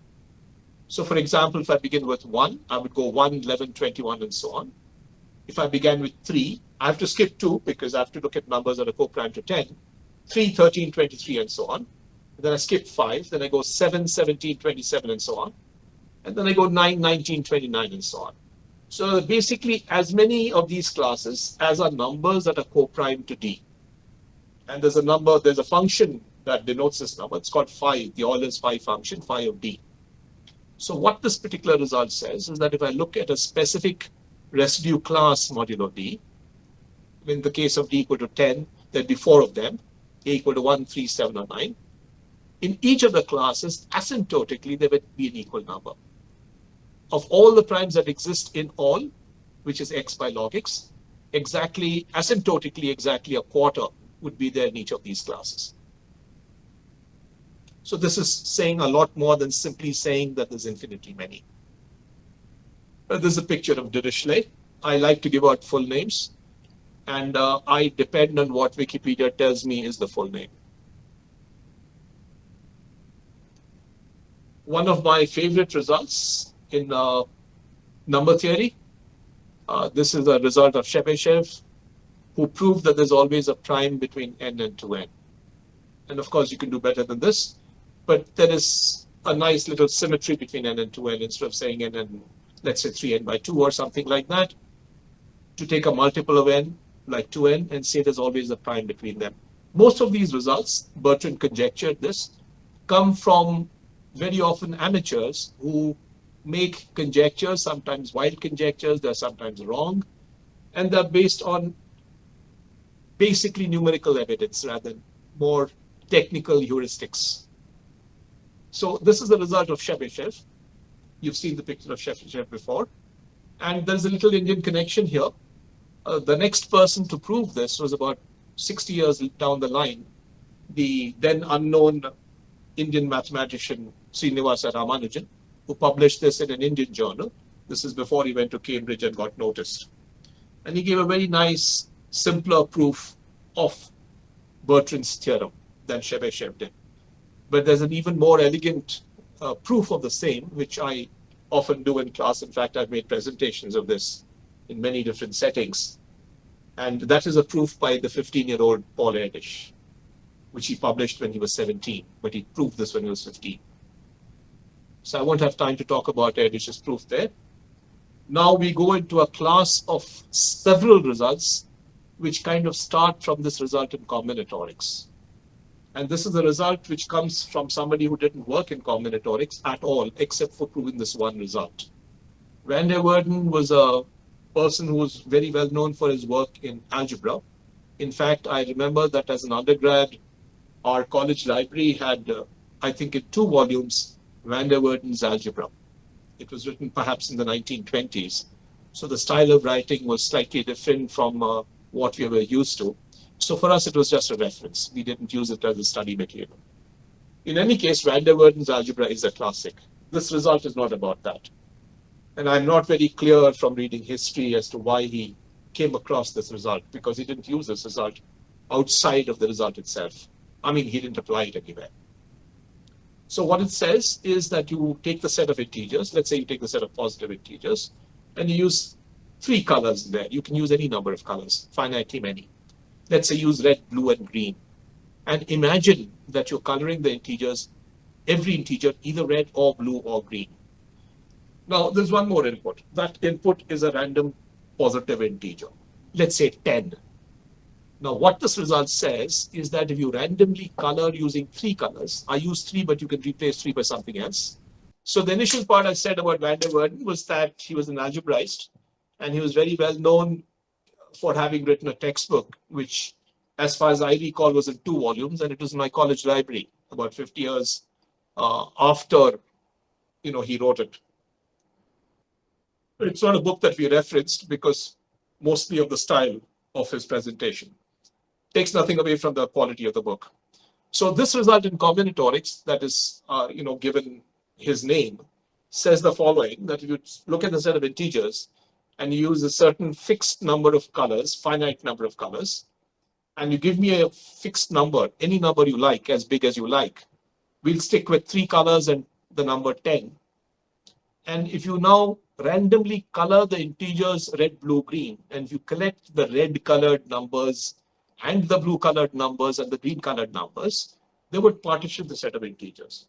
So for example, if I begin with 1, I would go 1, 11, 21, and so on. If I began with 3, I have to skip 2 because I have to look at numbers that are co-prime to 10. 3, 13, 23, and so on. And then I skip 5, then I go 7, 17, 27, and so on. And then I go 9, 19, 29, and so on. So basically, as many of these classes as are numbers that are co-prime to D. And there's a function that denotes this number. It's called phi, the Euler's phi function, phi of D. So what this particular result says is that if I look at a specific residue class modulo D, in the case of D equal to 10, there'd be 4 of them, A equal to 1, 3, 7, or 9. In each of the classes, asymptotically, there would be an equal number. Of all the primes that exist in all, which is x by log x, asymptotically exactly a quarter would be there in each of these classes. So this is saying a lot more than simply saying that there's infinitely many. This is a picture of Dirichlet. I like to give out full names, and I depend on what Wikipedia tells me is the full name. One of my favorite results in number theory, this is a result of Chebyshev, who proved that there's always a prime between n and 2n. And of course, you can do better than this, but there is a nice little symmetry between n and 2n. Instead of saying n and, let's say, 3n by 2 or something like that, to take a multiple of n, like 2n, and say there's always a prime between them. Most of these results, Bertrand conjectured this, come from very often amateurs who make conjectures, sometimes wild conjectures, they're sometimes wrong, and they're based on basically numerical evidence rather than more technical heuristics. So this is the result of Chebyshev. You've seen the picture of Chebyshev before. And there's a little Indian connection here. The next person to prove this was about 60 years down the line, the then unknown Indian mathematician Srinivasa Ramanujan, who published this in an Indian journal. This is before he went to Cambridge and got noticed. And he gave a very nice, simpler proof of Bertrand's theorem than Chebyshev did. But there's an even more elegant proof of the same, which I often do in class. In fact, I've made presentations of this in many different settings. And that is a proof by the 15-year-old Paul Erdős, which he published when he was 17, but he proved this when he was 15. So I won't have time to talk about Erdős's proof there. Now we go into a class of several results which kind of start from this result in combinatorics. And this is a result which comes from somebody who didn't work in combinatorics at all, except for proving this one result. Van der Waerden was a person who was very well known for his work in algebra. In fact, I remember that as an undergrad, our college library had, I think in 2 volumes, Van der Waerden's algebra. It was written perhaps in the 1920s. So the style of writing was slightly different from what we were used to. So for us, it was just a reference. We didn't use it as a study material. In any case, Van der Waerden's algebra is a classic. This result is not about that. And I'm not very clear from reading history as to why he came across this result, because he didn't use this result outside of the result itself. I mean, he didn't apply it anywhere. So what it says is that you take the set of integers, let's say you take the set of positive integers, and you use 3 colors there. You can use any number of colors, finitely many. Let's say use red, blue, and green. And imagine that you're coloring the integers, every integer, either red or blue or green. Now, there's one more input. That input is a random positive integer. Let's say 10. Now, what this result says is that if you randomly color using 3 colors, I use 3, but you can replace 3 by something else. So the initial part I said about Van der Waerden was that he was an algebraist, and he was very well known for having written a textbook, which, as far as I recall, was in 2 volumes, and it was in my college library about 50 years after, he wrote it. It's not a book that we referenced because mostly of the style of his presentation. Takes nothing away from the quality of the book. So this result in combinatorics, that is, given his name, says the following, that if you look at the set of integers and you use a certain fixed number of colors, finite number of colors, and you give me a fixed number, any number you like, as big as you like, we'll stick with 3 colors and the number 10. And if you now randomly color the integers red, blue, green, and if you collect the red colored numbers and the blue colored numbers and the green colored numbers, they would partition the set of integers.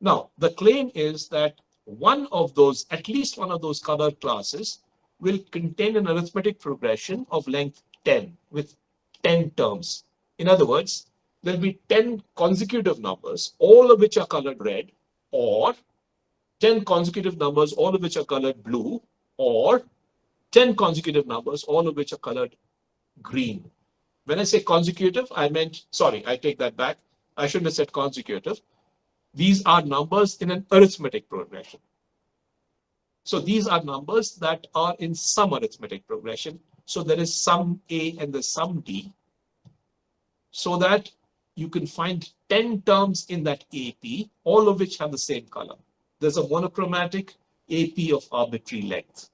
Now, the claim is that one of those, at least one of those colored classes, will contain an arithmetic progression of length 10 with 10 terms. In other words, there'll be 10 consecutive numbers, all of which are colored red, or 10 consecutive numbers, all of which are colored blue, or 10 consecutive numbers, all of which are colored green. When I say consecutive, I meant, sorry, I take that back. I shouldn't have said consecutive. These are numbers in an arithmetic progression. So these are numbers that are in some arithmetic progression. So there is sum A and there's sum D, so that you can find 10 terms in that AP, all of which have the same color. There's a monochromatic AP of arbitrary length.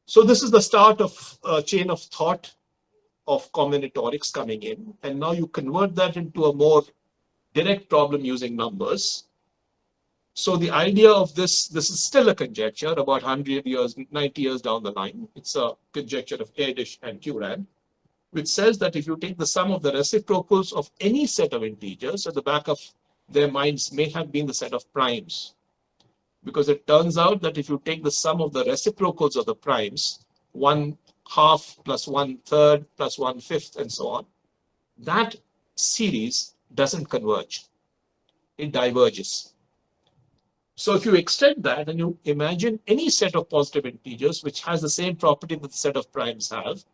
So this is the start of a chain of thought of combinatorics coming in. And now you convert that into a more direct problem using numbers. So the idea of this is still a conjecture about 100 years, 90 years down the line. It's a conjecture of Erdős and Tirur, which says that if you take the sum of the reciprocals of any set of integers, at the back of their minds may have been the set of primes. Because it turns out that if you take the sum of the reciprocals of the primes, 1/2 plus 1/3 plus 1/5 and so on, that series doesn't converge. It diverges. So if you extend that and you imagine any set of positive integers which has the same property that the set of primes have,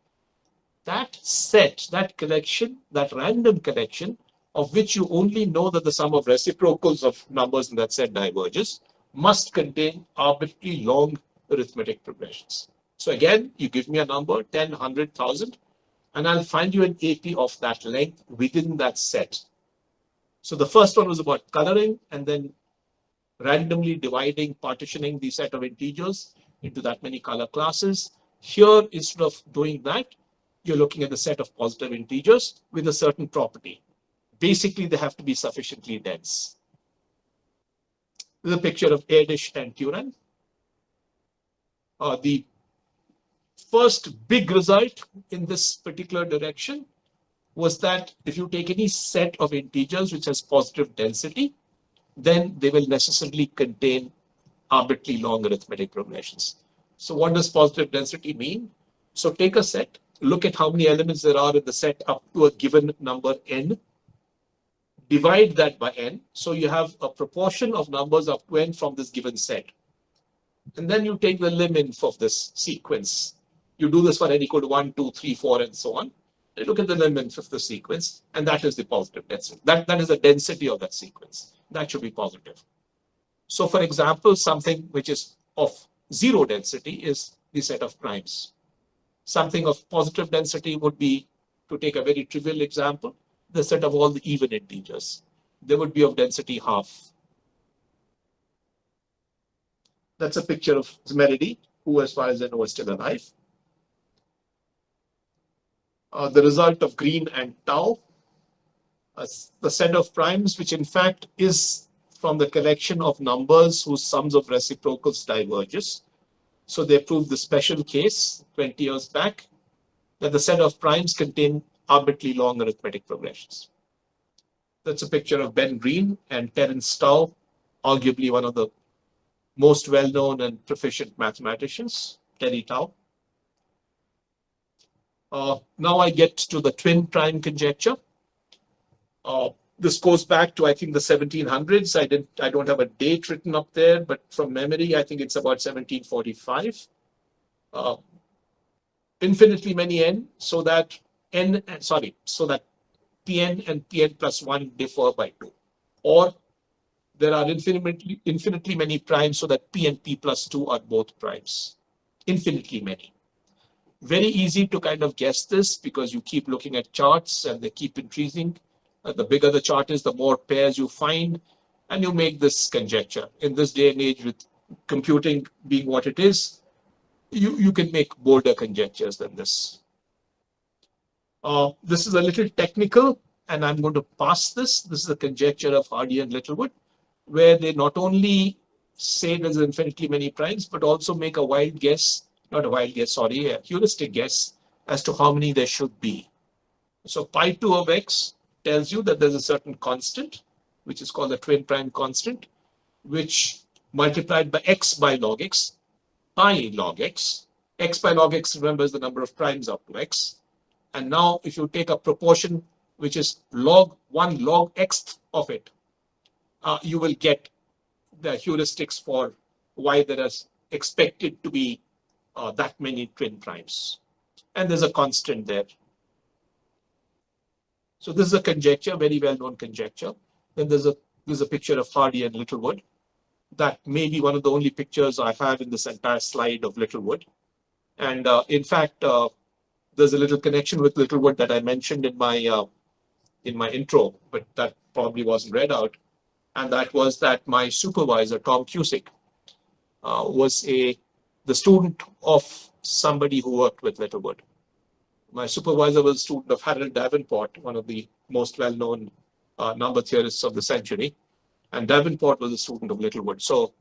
that set, that collection, that random collection of which you only know that the sum of reciprocals of numbers in that set diverges, must contain arbitrarily long arithmetic progressions. So again, you give me a number, 10, 100, 1,000, and I'll find you an AP of that length within that set. So the first one was about coloring and then randomly dividing, partitioning the set of integers into that many color classes. Here, instead of doing that, you're looking at the set of positive integers with a certain property. Basically, they have to be sufficiently dense. This is a picture of Erdős and Tirur. The first big result in this particular direction was that if you take any set of integers which has positive density, then they will necessarily contain arbitrarily long arithmetic progressions. So what does positive density mean? So take a set, look at how many elements there are in the set up to a given number n, divide that by n, so you have a proportion of numbers up to n from this given set. And then you take the lim-inf of this sequence. You do this for n equal to 1, 2, 3, 4, and so on. You look at the lim-inf of the sequence, and that is the positive density. That is the density of that sequence. That should be positive. So for example, something which is of 0 density is the set of primes. Something of positive density would be, to take a very trivial example, the set of all the even integers. They would be of density half. That's a picture of 𝕬𝕤, who as far as I know is still alive. The result of green and tau, the set of primes, which in fact is from the collection of numbers whose sums of reciprocals diverges. So they proved the special case 20 years back that the set of primes contain arbitrarily long arithmetic progressions. That's a picture of Ben Green and Terence Tao, arguably one of the most well-known and proficient mathematicians, Terry Tao. Now I get to the twin prime conjecture. This goes back to, I think, the 1700s. I don't have a date written up there, but from memory, I think it's about 1745. Infinitely many n, so that Pn and Pn plus 1 differ by 2. Or there are infinitely many primes, so that P and P plus 2 are both primes. Infinitely many. Very easy to kind of guess this because you keep looking at charts and they keep increasing. The bigger the chart is, the more pairs you find, and you make this conjecture. In this day and age, with computing being what it is, you can make bolder conjectures than this. This is a little technical, and I'm going to pass this. This is a conjecture of Hardy and Littlewood, where they not only say there's infinitely many primes, but also make a wild guess, not a wild guess, sorry, a heuristic guess as to how many there should be. So pi2 of x tells you that there's a certain constant, which is called the twin prime constant, which multiplied by x by log x pi log x. X pi log x, remember, is the number of primes up to x. And now if you take a proportion which is log 1 log x of it, you will get the heuristics for why there is expected to be that many twin primes. And there's a constant there. So this is a conjecture, very well-known conjecture. Then there's a picture of Hardy and Littlewood. That may be one of the only pictures I have in this entire slide of Littlewood. And in fact, there's a little connection with Littlewood that I mentioned in my intro, but that probably wasn't read out. And that was that my supervisor, Tom Cusick, was the student of somebody who worked with Littlewood. My supervisor was a student of Harold Davenport, one of the most well-known number theorists of the century. And Davenport was a student of Littlewood. So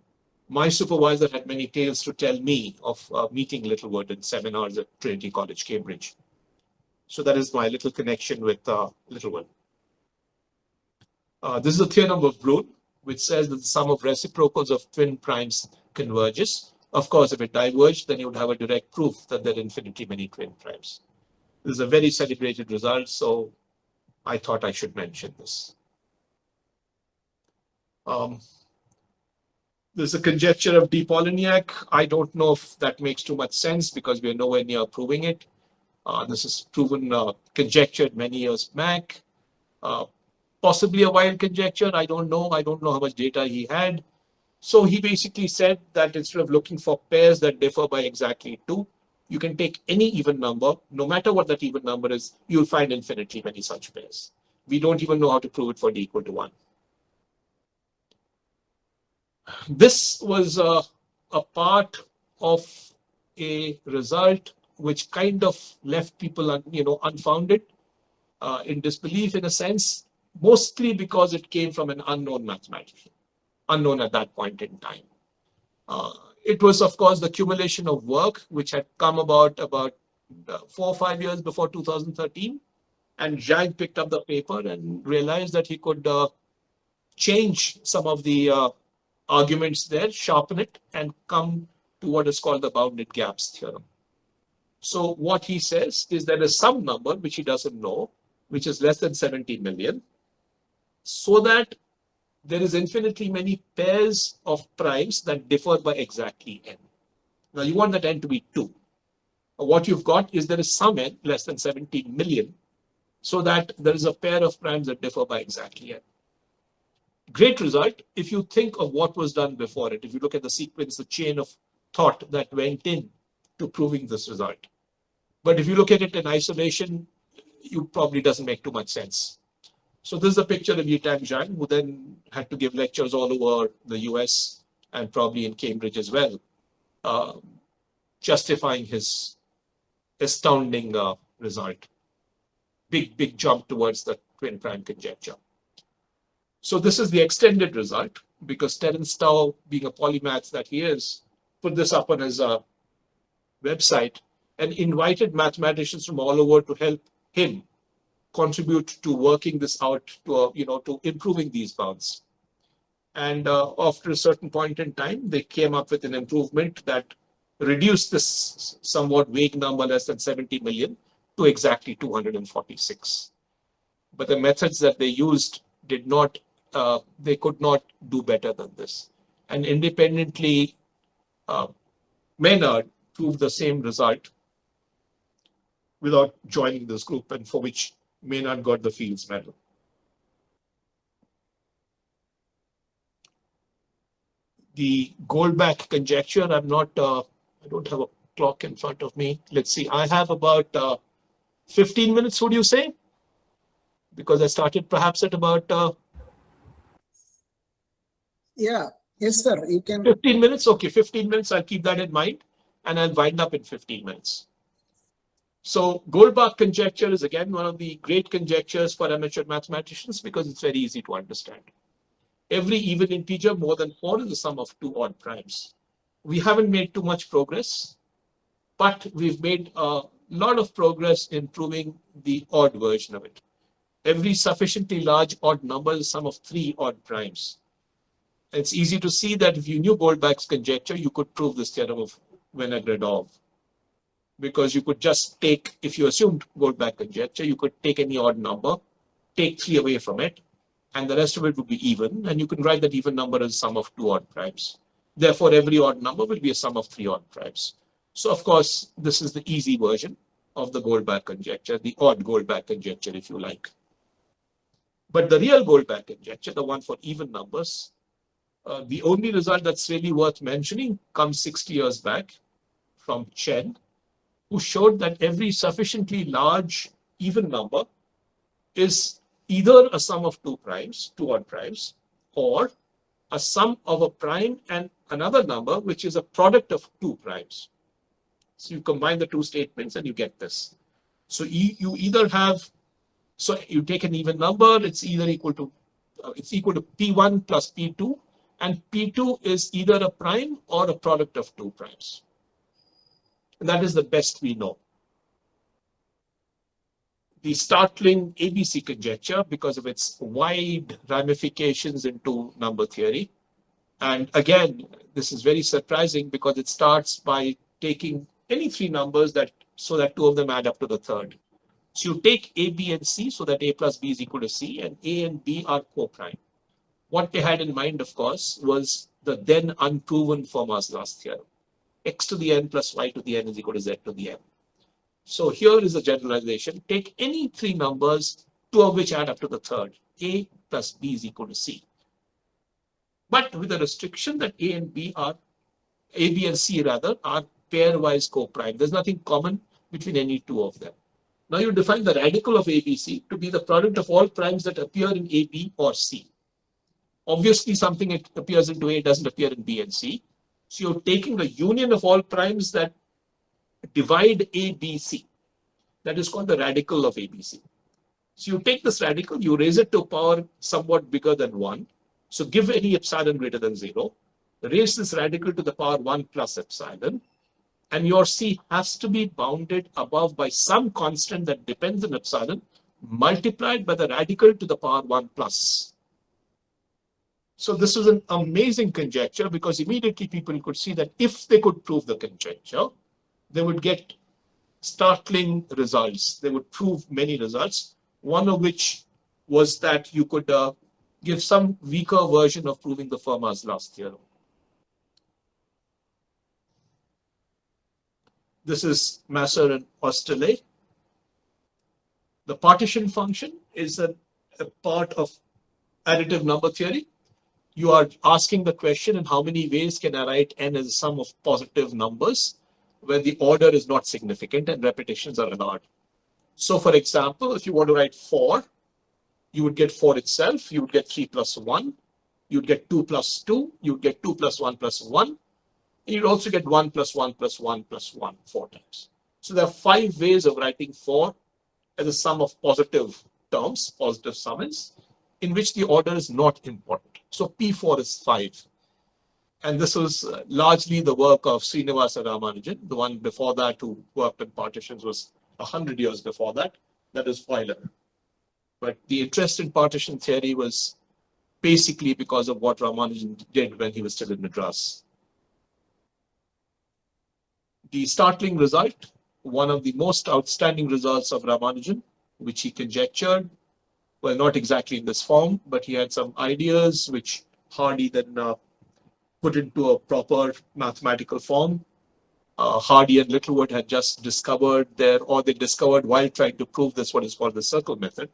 my supervisor had many tales to tell me of meeting Littlewood in seminars at Trinity College, Cambridge. So that is my little connection with Littlewood. This is the theorem of Brune, which says that the sum of reciprocals of twin primes converges. Of course, if it diverged, then you would have a direct proof that there are infinitely many twin primes. This is a very celebrated result, so I thought I should mention this. There's a conjecture of de Polignac. I don't know if that makes too much sense because we're nowhere near proving it. This is proven, conjectured many years back. Possibly a wild conjecture. I don't know. I don't know how much data he had. So he basically said that instead of looking for pairs that differ by exactly 2, you can take any even number, no matter what that even number is, you'll find infinitely many such pairs. We don't even know how to prove it for d equal to 1. This was a part of a result which kind of left people, unfounded, in disbelief in a sense, mostly because it came from an unknown mathematician, unknown at that point in time. It was, of course, the accumulation of work which had come about 4 or 5 years before 2013. And Zhang picked up the paper and realized that he could change some of the arguments there, sharpen it, and come to what is called the bounded gaps theorem. So what he says is there is some number which he doesn't know, which is less than 70 million, so that there is infinitely many pairs of primes that differ by exactly n. Now you want that n to be 2. What you've got is there is some n less than 70 million, so that there is a pair of primes that differ by exactly n. Great result if you think of what was done before it. If you look at the sequence, the chain of thought that went in to proving this result. But if you look at it in isolation, it probably doesn't make too much sense. So this is a picture of Yitang Zhang, who then had to give lectures all over the US and probably in Cambridge as well, justifying his astounding result. Big jump towards the twin prime conjecture. So this is the extended result, because Terence Tao, being a polymath that he is, put this up on his website and invited mathematicians from all over to help him contribute to working this out, to to improving these bounds. And after a certain point in time, they came up with an improvement that reduced this somewhat vague number less than 70 million to exactly 246. But the methods that they used did not, they could not do better than this. And independently, Maynard proved the same result without joining this group, and for which Maynard got the Fields Medal. The Goldbach conjecture, I don't have a clock in front of me. Let's see, I have about 15 minutes, would you say? Because I started perhaps at about... Yeah, yes, sir, you can. 15 minutes, okay, 15 minutes, I'll keep that in mind, and I'll wind up in 15 minutes. So Goldbach conjecture is again one of the great conjectures for amateur mathematicians because it's very easy to understand. Every even integer more than 4 is the sum of 2 odd primes. We haven't made too much progress, but we've made a lot of progress in proving the odd version of it. Every sufficiently large odd number is the sum of 3 odd primes. It's easy to see that if you knew Goldbach's conjecture, you could prove this theorem of 𝕤𝕗𝕗𝕗. Because you could just take, if you assumed Goldbach conjecture, you could take any odd number, take 3 away from it, and the rest of it would be even, and you can write that even number as sum of 2 odd primes. Therefore, every odd number will be a sum of 3 odd primes. So, of course, this is the easy version of the Goldbach conjecture, the odd Goldbach conjecture, if you like. But the real Goldbach conjecture, the one for even numbers, the only result that's really worth mentioning comes 60 years back from Chen, who showed that every sufficiently large even number is either a sum of 2 primes, 2 odd primes, or a sum of a prime and another number, which is a product of 2 primes. So you combine the 2 statements and you get this. So you either have, so you take an even number, it's either equal to, P1 plus P2, and P2 is either a prime or a product of 2 primes. And that is the best we know. The startling ABC conjecture, because of its wide ramifications into number theory. And again, this is very surprising because it starts by taking any 3 numbers so that 2 of them add up to the third. So you take A, B, and C so that A plus B is equal to C, and A and B are co-prime. What they had in mind, of course, was the then unproven Fermat's last theorem. X to the n plus y to the n is equal to z to the n. So here is a generalization. Take any 3 numbers, 2 of which add up to the third. A plus B is equal to C. But with the restriction that A, B and C rather, are pairwise co-prime. There's nothing common between any 2 of them. Now you define the radical of ABC to be the product of all primes that appear in A, B, or C. Obviously, something that appears into A doesn't appear in B and C. So you're taking the union of all primes that divide A, B, C. That is called the radical of ABC. So you take this radical, you raise it to a power somewhat bigger than 1. So give any epsilon greater than 0. Raise this radical to the power 1 plus epsilon. And your C has to be bounded above by some constant that depends on epsilon, multiplied by the radical to the power 1 plus. So this was an amazing conjecture because immediately people could see that if they could prove the conjecture, they would get startling results. They would prove many results, one of which was that you could give some weaker version of proving the Fermat's last theorem. This is Masseur and Oesterle. The partition function is a part of additive number theory. You are asking the question, in how many ways can I write n as a sum of positive numbers where the order is not significant and repetitions are allowed. So for example, if you want to write 4, you would get 4 itself, you would get 3 plus 1, you'd get 2 plus 2, you'd get 2 plus 1 plus 1, and you'd also get 1 plus 1 plus 1 plus 1 4 times. So there are 5 ways of writing 4 as a sum of positive terms, positive summons, in which the order is not important. So P4 is 5. And this was largely the work of Srinivasa Ramanujan. The one before that who worked on partitions was 100 years before that. That is Euler. But the interest in partition theory was basically because of what Ramanujan did when he was still in Madras. The startling result, one of the most outstanding results of Ramanujan, which he conjectured, well, not exactly in this form, but he had some ideas which Hardy then put into a proper mathematical form. Hardy and Littlewood had just discovered they discovered while trying to prove this what is called the circle method.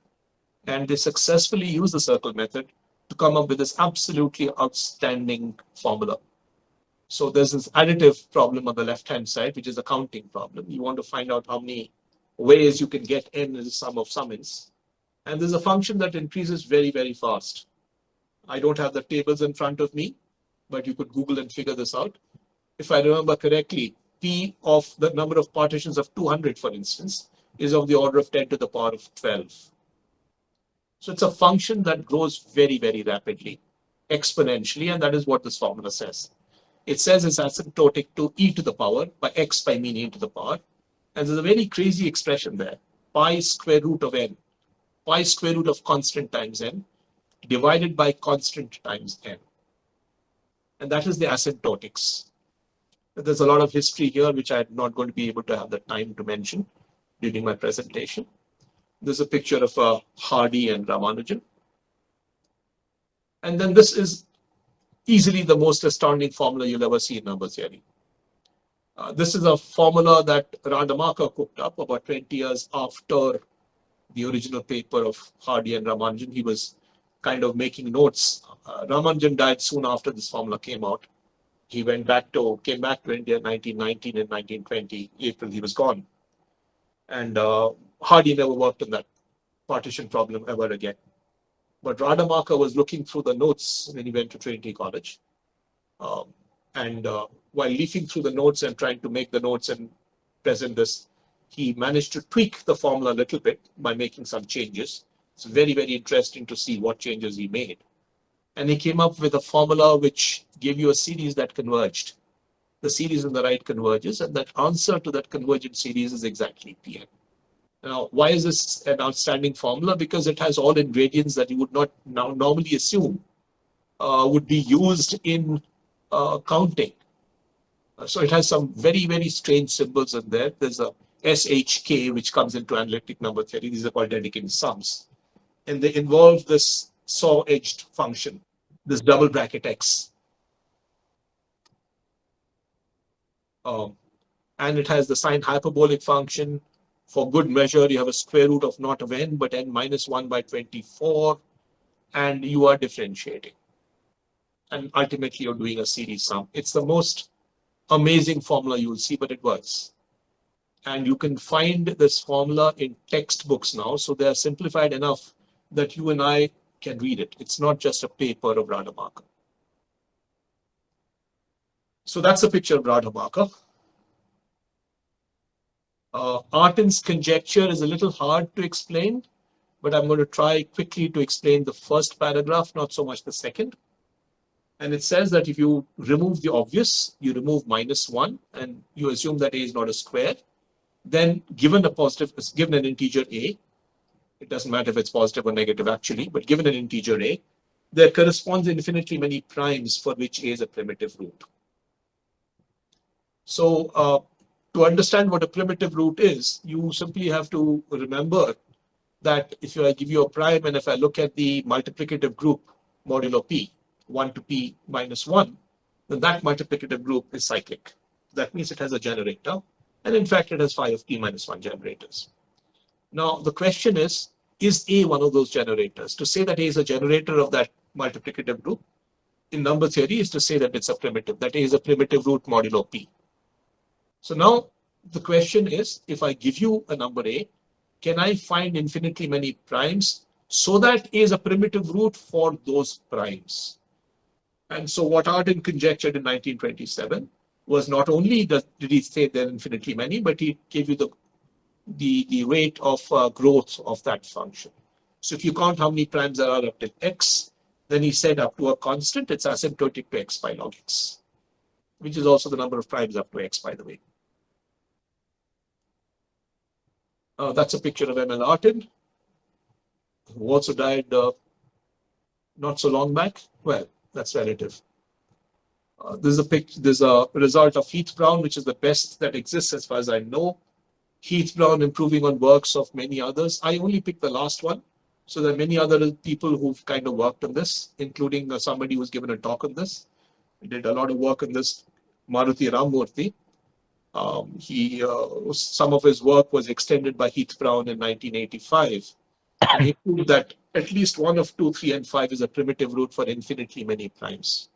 And they successfully used the circle method to come up with this absolutely outstanding formula. So there's this additive problem on the left-hand side, which is a counting problem. You want to find out how many ways you can get n as a sum of summons. And there's a function that increases very, very fast. I don't have the tables in front of me, but you could Google and figure this out. If I remember correctly, P of the number of partitions of 200, for instance, is of the order of 10 to the power of 12. So it's a function that grows very, very rapidly, exponentially, and that is what this formula says. It says it's asymptotic to e to the power by x by mean e to the power. And there's a very crazy expression there, pi square root of n, pi square root of constant times n, divided by constant times n. And that is the asymptotics. There's a lot of history here, which I'm not going to be able to have the time to mention during my presentation. There's a picture of Hardy and Ramanujan. And then this is easily the most astounding formula you'll ever see in number theory. This is a formula that Rademacher cooked up about 20 years after the original paper of Hardy and Ramanujan. He was kind of making notes. Ramanujan died soon after this formula came out. He came back to India in 1919 and 1920. April, he was gone. And Hardy never worked on that partition problem ever again. But Rademacher was looking through the notes when he went to Trinity College. While leafing through the notes and trying to make the notes and present this, he managed to tweak the formula a little bit by making some changes. It's very, very interesting to see what changes he made. And he came up with a formula which gave you a series that converged. The series on the right converges, and that answer to that convergent series is exactly Pn. Now, why is this an outstanding formula? Because it has all ingredients that you would not now normally assume would be used in counting. So it has some very, very strange symbols in there. There's a SHK, which comes into analytic number theory. These are called Dedekind sums. And they involve this saw-edged function, this double bracket x. And it has the sine hyperbolic function. For good measure, you have a square root of not of n, but n minus 1 by 24. And you are differentiating. And ultimately, you're doing a series sum. It's the most amazing formula you will see, but it works. And you can find this formula in textbooks now. So they are simplified enough that you and I can read it. It's not just a paper of Rademacher. So that's a picture of Rademacher. Artin's conjecture is a little hard to explain, but I'm going to try quickly to explain the first paragraph, not so much the second. And it says that if you remove the obvious, you remove minus 1, and you assume that a is not a square, then given an integer a, it doesn't matter if it's positive or negative actually, but given an integer a, there corresponds infinitely many primes for which a is a primitive root. So to understand what a primitive root is, you simply have to remember that if I give you a prime and if I look at the multiplicative group modulo p, 1 to p minus 1, then that multiplicative group is cyclic. That means it has a generator, and in fact it has 5 of p minus 1 generators. Now the question is A one of those generators? To say that A is a generator of that multiplicative group in number theory is to say that it's a primitive, that A is a primitive root modulo p. So now the question is, if I give you a number A, can I find infinitely many primes so that A is a primitive root for those primes? And so what Artin conjectured in 1927 was not only did he say there are infinitely many, but he gave you the rate of growth of that function. So if you count how many primes there are up till x, then he said up to a constant, it's asymptotic to x by log x, which is also the number of primes up to x, by the way. That's a picture of M.L. Artin, who also died not so long back. Well, that's relative. There's a result of Heath-Brown, which is the best that exists as far as I know. Heath-Brown improving on works of many others. I only picked the last one. So there are many other people who've kind of worked on this, including somebody who's given a talk on this. He did a lot of work on this, Maruti Ramamurthy. Some of his work was extended by Heath-Brown in 1985. And he proved that at least one of 2, 3, and 5 is a primitive root for infinitely many primes.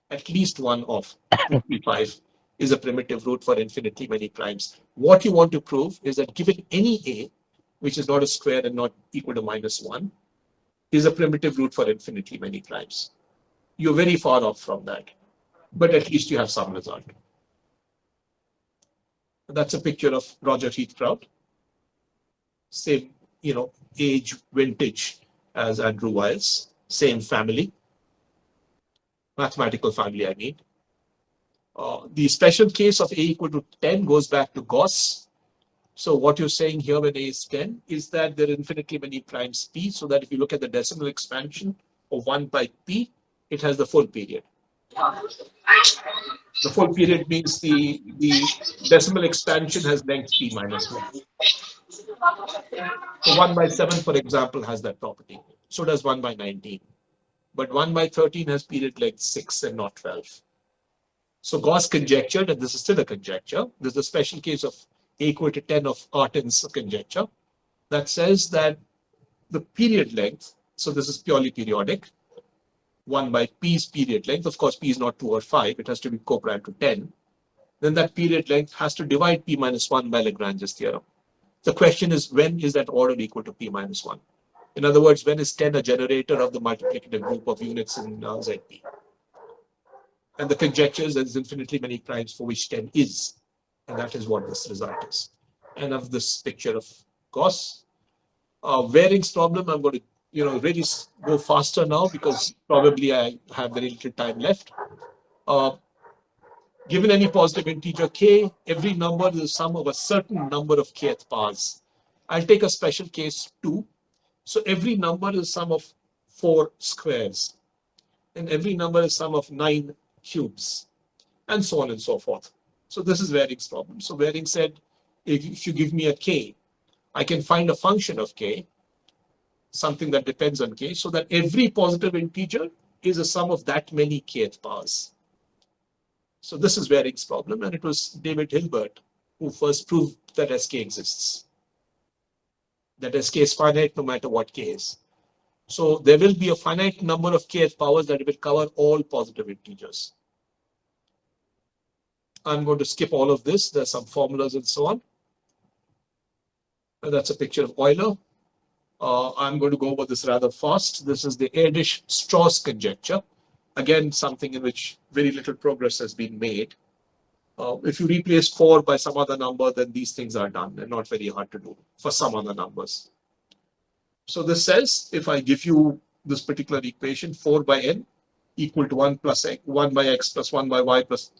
At least one of 2, 3, 5 is a primitive root for infinitely many primes. What you want to prove is that given any A, which is not a square and not equal to minus 1, is a primitive root for infinitely many primes. You're very far off from that, but at least you have some result. That's a picture of Roger Heath-Brown. Same, age, vintage as Andrew Wiles, same family, mathematical family, I mean. The special case of A equal to 10 goes back to Gauss. So what you're saying here when A is 10 is that there are infinitely many primes P, so that if you look at the decimal expansion of 1 by P, it has the full period. The full period means the decimal expansion has length p minus 1. So 1 by 7, for example, has that property. So does 1 by 19. But 1 by 13 has period length 6 and not 12. So Gauss conjectured, and this is still a conjecture, this is a special case of a equal to 10 of Artin's conjecture, that says that the period length, so this is purely periodic, 1 by p's period length, of course p is not 2 or 5, it has to be co-prime to 10, then that period length has to divide p minus 1 by Lagrange's theorem. The question is, when is that order equal to p minus 1? In other words, when is 10 a generator of the multiplicative group of units in ZP? And the conjecture is there's infinitely many primes for which 10 is. And that is what this result is. And of this picture of Gauss. Waring's problem, I'm going to really go faster now because probably I have very little time left. Given any positive integer k, every number is the sum of a certain number of kth powers. I'll take a special case 2. So every number is sum of 4 squares. And every number is sum of 9 cubes. And so on and so forth. So this is Waring's problem. So Waring said, if you give me a k, I can find a function of k, something that depends on k, so that every positive integer is a sum of that many kth powers. So this is Waring's problem, and it was David Hilbert who first proved that Sk exists. That Sk is finite no matter what k is. So there will be a finite number of kth powers that will cover all positive integers. I'm going to skip all of this. There's some formulas and so on. And that's a picture of Euler. I'm going to go over this rather fast. This is the Erdős-Strauss conjecture. Again, something in which very little progress has been made. If you replace 4 by some other number, then these things are done. They're not very hard to do for some other numbers. So this says, if I give you this particular equation, 4 by n equal to 1 plus x, 1 by x plus 1 by y plus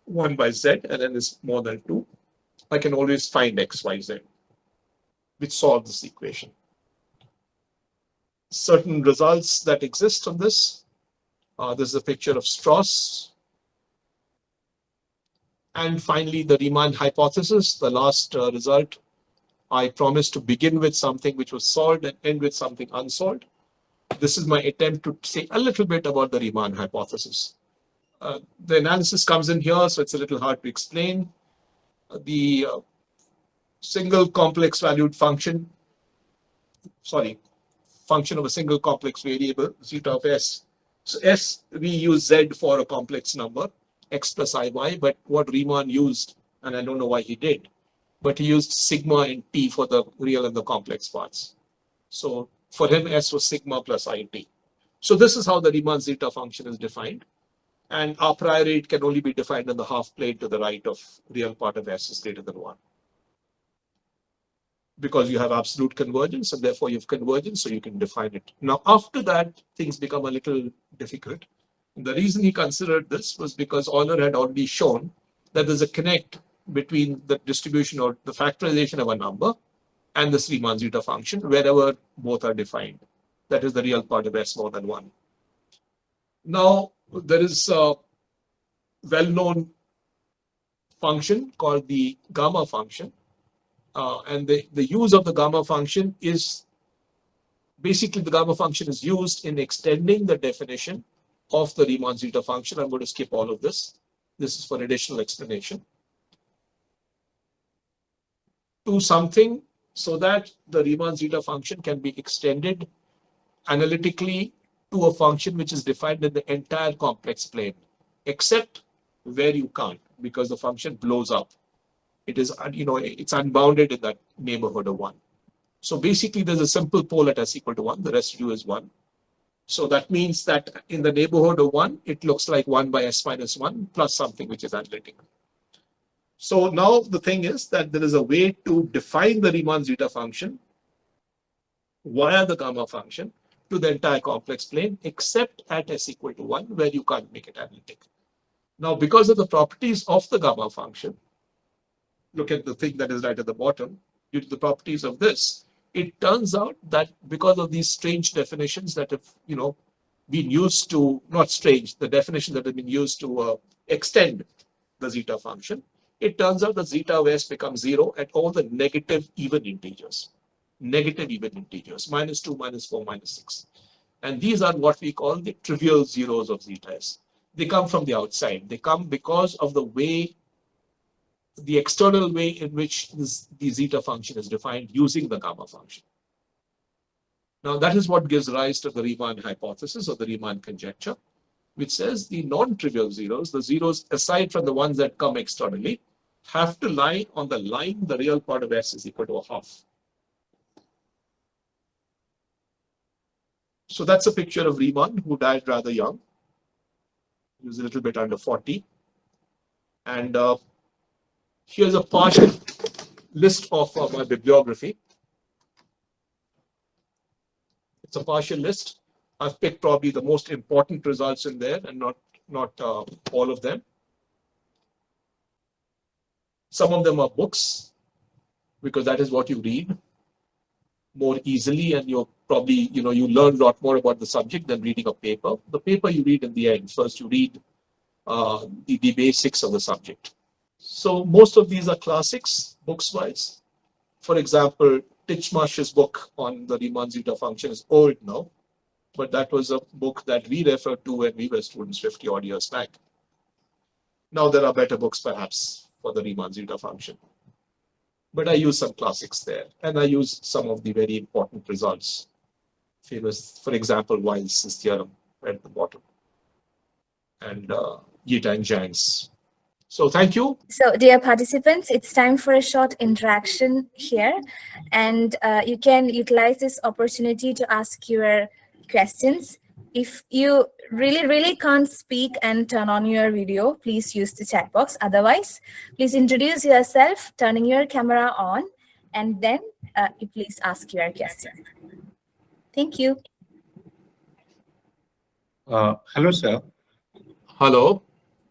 1 by z, and n is more than 2, I can always find x, y, z, which solve this equation. Certain results that exist on this. This is a picture of Strauss. And finally, the Riemann hypothesis, the last result. I promised to begin with something which was solved and end with something unsolved. This is my attempt to say a little bit about the Riemann hypothesis. The analysis comes in here, so it's a little hard to explain. The single complex valued function, function of a single complex variable, zeta of s. So s, we use z for a complex number, x plus iy, but what Riemann used, and I don't know why he did, but he used sigma and t for the real and the complex parts. So for him, s was sigma plus it. So this is how the Riemann zeta function is defined. And a priori, it can only be defined in the half plane to the right of real part of s is greater than 1. Because you have absolute convergence, and therefore you have convergence, so you can define it. Now, after that, things become a little difficult. And the reason he considered this was because Euler had already shown that there's a connect between the distribution or the factorization of a number and this Riemann zeta function, wherever both are defined. That is the real part of s more than 1. Now, there is a well-known function called the gamma function. And the use of the gamma function is, basically the gamma function is used in extending the definition of the Riemann zeta function. I'm going to skip all of this. This is for additional explanation. To something so that the Riemann zeta function can be extended analytically to a function which is defined in the entire complex plane, except where you can't, because the function blows up. It is, it's unbounded in that neighborhood of 1. So basically, there's a simple pole at s equal to 1. The residue is 1. So that means that in the neighborhood of 1, it looks like 1 by s minus 1 plus something which is analytic. So now the thing is that there is a way to define the Riemann zeta function via the gamma function to the entire complex plane, except at s equal to 1, where you can't make it analytic. Now, because of the properties of the gamma function, look at the thing that is right at the bottom, due to the properties of this, it turns out that because of these strange definitions that have, been used to, not strange, the definition that has been used to extend the zeta function, it turns out that zeta of s becomes 0 at all the negative even integers. Negative even integers, -2, -4, -6. And these are what we call the trivial zeros of zeta s. They come from the outside. They come because of the way, the external way in which the zeta function is defined using the gamma function. Now, that is what gives rise to the Riemann hypothesis or the Riemann conjecture, which says the non-trivial zeros, the zeros aside from the ones that come externally, have to lie on the line the real part of s is equal to a half. So that's a picture of Riemann, who died rather young. He was a little bit under 40. And here's a partial list of my bibliography. It's a partial list. I've picked probably the most important results in there and not all of them. Some of them are books, because that is what you read more easily, and you're probably, you learn a lot more about the subject than reading a paper. The paper you read in the end. First you read the basics of the subject. So most of these are classics, books-wise. For example, Titchmarsh's book on the Riemann zeta function is old now, but that was a book that we referred to when we were students 50 odd years back. Now there are better books perhaps for the Riemann zeta function. But I use some classics there, and I use some of the very important results. Famous, for example, Weiss's theorem at the bottom, and Yita and Zhang's. So thank you. So, dear participants, it's time for a short interaction here, and you can utilize this opportunity to ask your questions. If you really can't speak and turn on your video, please use the chat box. Otherwise, please introduce yourself, turning your camera on, and then you please ask your question. Thank you. Hello, sir. Hello.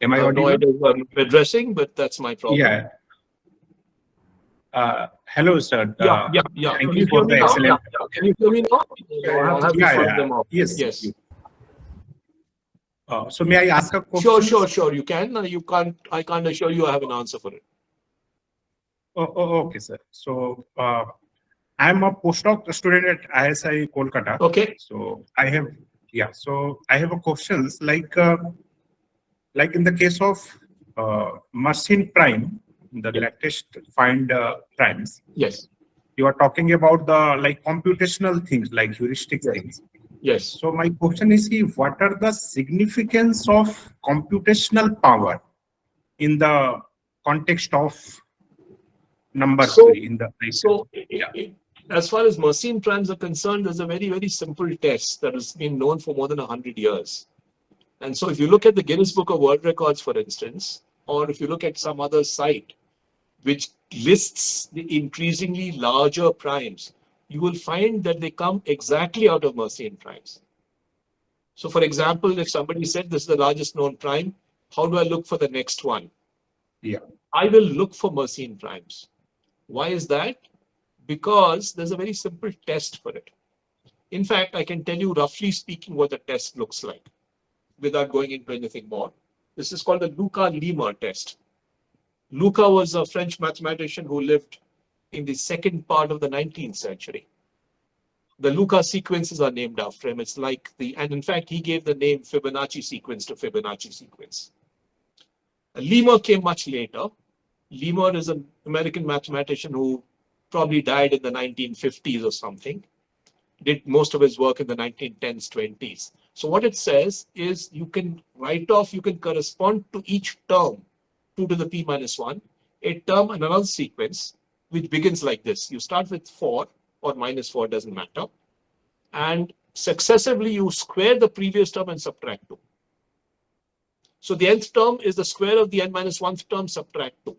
Am I I have no audible? idea who I'm addressing, but that's my problem. Yeah. Hello, sir. Yeah. Thank you for the excellent. Can you hear me now? I'll have to turn them off. Yes. So may I ask a question? Sure. You can. You can't. I can't assure you I have an answer for it. Okay, sir. So I'm a postdoc student at ISI Kolkata. Okay. So I have a questions like in the case of Mersenne prime, the latest find primes. Yes. You are talking about the computational things, like heuristic things. Yes. So my question is, what are the significance of computational power in the context of number theory? As far as Mersenne primes are concerned, there's a very, very simple test that has been known for more than 100 years. And so if you look at the Guinness Book of World Records, for instance, or if you look at some other site which lists the increasingly larger primes, you will find that they come exactly out of Mersenne primes. So for example, if somebody said this is the largest known prime, how do I look for the next one? Yeah. I will look for Mersenne primes. Why is that? Because there's a very simple test for it. In fact, I can tell you roughly speaking what the test looks like without going into anything more. This is called the 𝕉𝕠𝕝𝕁 test. Luca was a French mathematician who lived in the second part of the 19th century. The Luca sequences are named after him. It's like and in fact, he gave the name Fibonacci sequence to Fibonacci sequence. 𝕉𝕁 came much later. 𝕉𝕁 is an American mathematician who probably died in the 1950s or something. Did most of his work in the 1910s, 20s. So what it says is you can correspond to each term 2 to the p minus 1, a term and another sequence which begins like this. You start with 4 or minus 4, doesn't matter. And successively you square the previous term and subtract 2. So the nth term is the square of the n minus 1th term, subtract 2.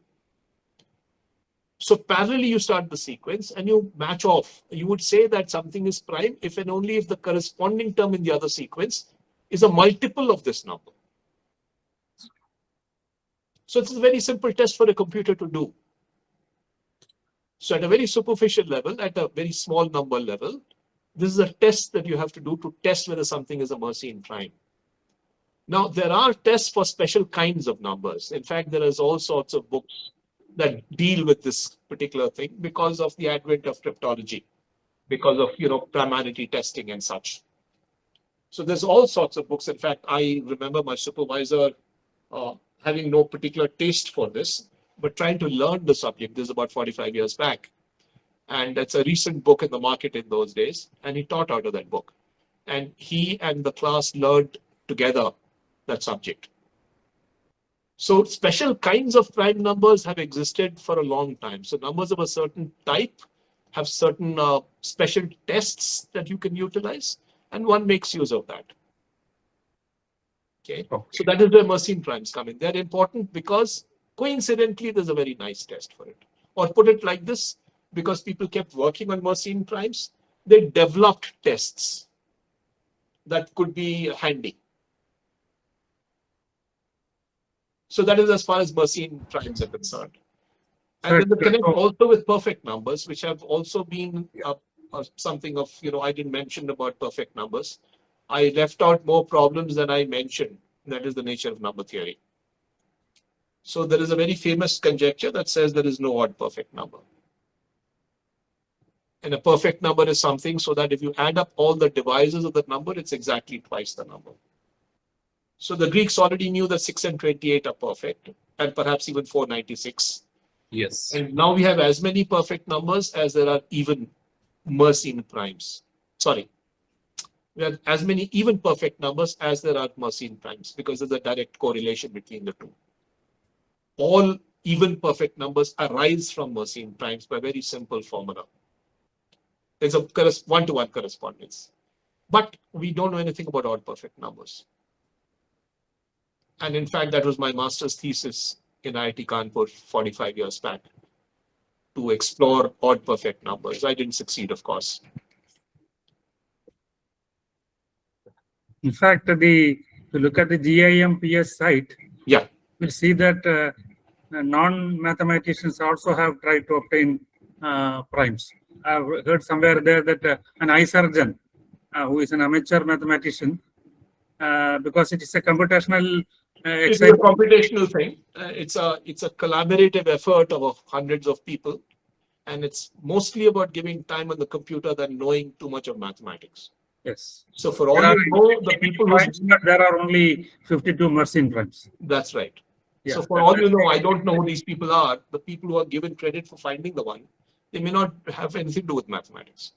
So parallelly you start the sequence and you match off. You would say that something is prime if and only if the corresponding term in the other sequence is a multiple of this number. So it's a very simple test for a computer to do. So at a very superficial level, at a very small number level, This is a test that you have to do to test whether something is a Mersenne prime. Now, there are tests for special kinds of numbers. In fact, there is all sorts of books that deal with this particular thing because of the advent of cryptology, because of, primality testing and such. So there's all sorts of books. In fact, I remember my supervisor having no particular taste for this, but trying to learn the subject. This is about 45 years back. And it's a recent book in the market in those days. And he taught out of that book. And he and the class learned together that subject. So special kinds of prime numbers have existed for a long time. So numbers of a certain type have certain special tests that you can utilize, and one makes use of that. Okay. So that is where Mersenne primes come in. They're important because coincidentally, there's a very nice test for it. Or put it like this, because people kept working on Mersenne primes, they developed tests that could be handy. So that is as far as Mersenne primes are concerned. And then the connect also with perfect numbers, which have also been something of, I didn't mention about perfect numbers. I left out more problems than I mentioned. That is the nature of number theory. So there is a very famous conjecture that says there is no odd perfect number. And a perfect number is something so that if you add up all the divisors of that number, it's exactly twice the number. So the Greeks already knew that 6 and 28 are perfect, and perhaps even 496. Yes. And now we have as many perfect numbers as there are even Mersenne primes. Sorry. We have as many even perfect numbers as there are Mersenne primes, because there's a direct correlation between the two. All even perfect numbers arise from Mersenne primes by very simple formula. There's a one-to-one correspondence. But we don't know anything about odd perfect numbers. And in fact, that was my master's thesis in IIT Kanpur 45 years back, to explore odd perfect numbers. I didn't succeed, of course. In fact, if you look at the GIMPS site, Yeah, we'll see that non-mathematicians also have tried to obtain primes. I've heard somewhere there that an eye surgeon who is an amateur mathematician, because it is a computational it's a computational thing. It's a collaborative effort of hundreds of people, and it's mostly about giving time on the computer than knowing too much of mathematics. Yes. So for all you know, the people who there are only 52 Mersenne primes. That's right. Yeah, so for all you know, I don't know who these people are. The people who are given credit for finding the one, they may not have anything to do with mathematics,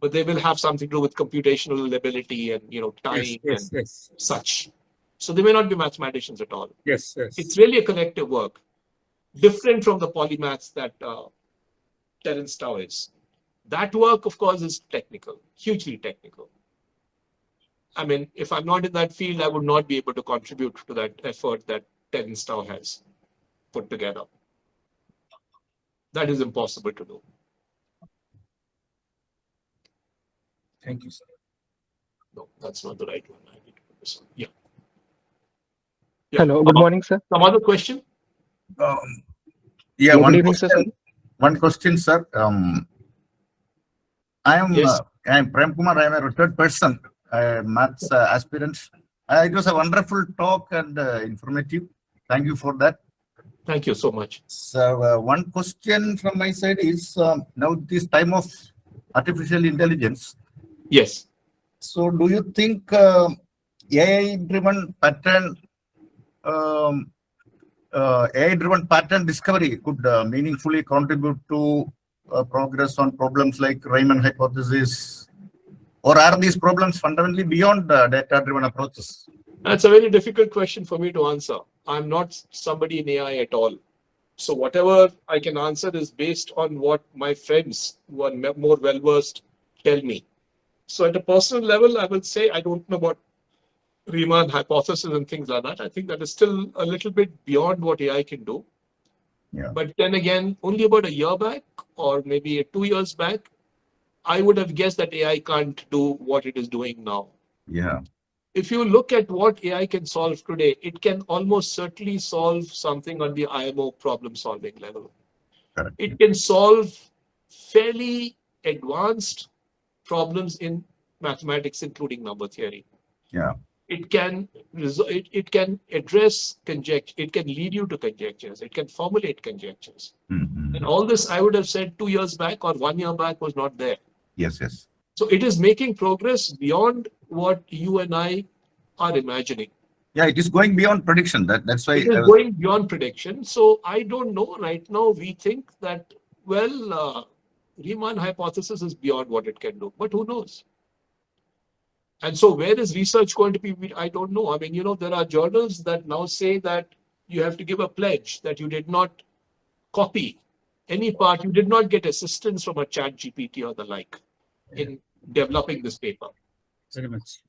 but they will have something to do with computational ability and time and such. So they may not be mathematicians at all. Yes, yes. It's really a collective work, different from the polymaths that 𝕤𝕤𝕤𝕤 is. That work, of course, is technical, hugely technical. I mean, if I'm not in that field, I would not be able to contribute to that effort that 𝕤𝕤𝕤 has put together. That is impossible to do. Thank you, sir. No, that's not the right one. I need to put this on. Yeah. Hello, good morning, sir. Some other question? Yeah, good evening, sir. One question, sir. I am Prem Kumar. I am a retired person, maths aspirant. It was a wonderful talk and informative. Thank you for that. Thank you so much. So one question from my side is, now this time of artificial intelligence. Yes. So do you think AI-driven pattern discovery could meaningfully contribute to progress on problems like Riemann hypothesis, or are these problems fundamentally beyond data-driven approaches? That's a very difficult question for me to answer. I'm not somebody in AI at all. So whatever I can answer is based on what my friends who are more well-versed tell me. So at a personal level, I will say I don't know about Riemann hypothesis and things like that. I think that is still a little bit beyond what AI can do. Yeah. But then again, only about a year back or maybe 2 years back, I would have guessed that AI can't do what it is doing now. Yeah. If you look at what AI can solve today, it can almost certainly solve something on the IMO problem solving level. Correct. It can solve fairly advanced problems in mathematics, including number theory. Yeah. It can it can address conjecture. It can lead you to conjectures. It can formulate conjectures. Mhm. And all this, I would have said 2 years back or 1 year back, was not there. Yes, yes. So it is making progress beyond what you and I are imagining. Yeah, it is going beyond prediction. That's why It is going beyond prediction. So I don't know. Right now, we think that, well, Riemann hypothesis is beyond what it can do. But who knows? And so where is research going to be? I don't know. I mean, you know, there are journals that now say that you have to give a pledge that you did not copy any part. You did not get assistance from a chat GPT or the like in developing this paper. Very much.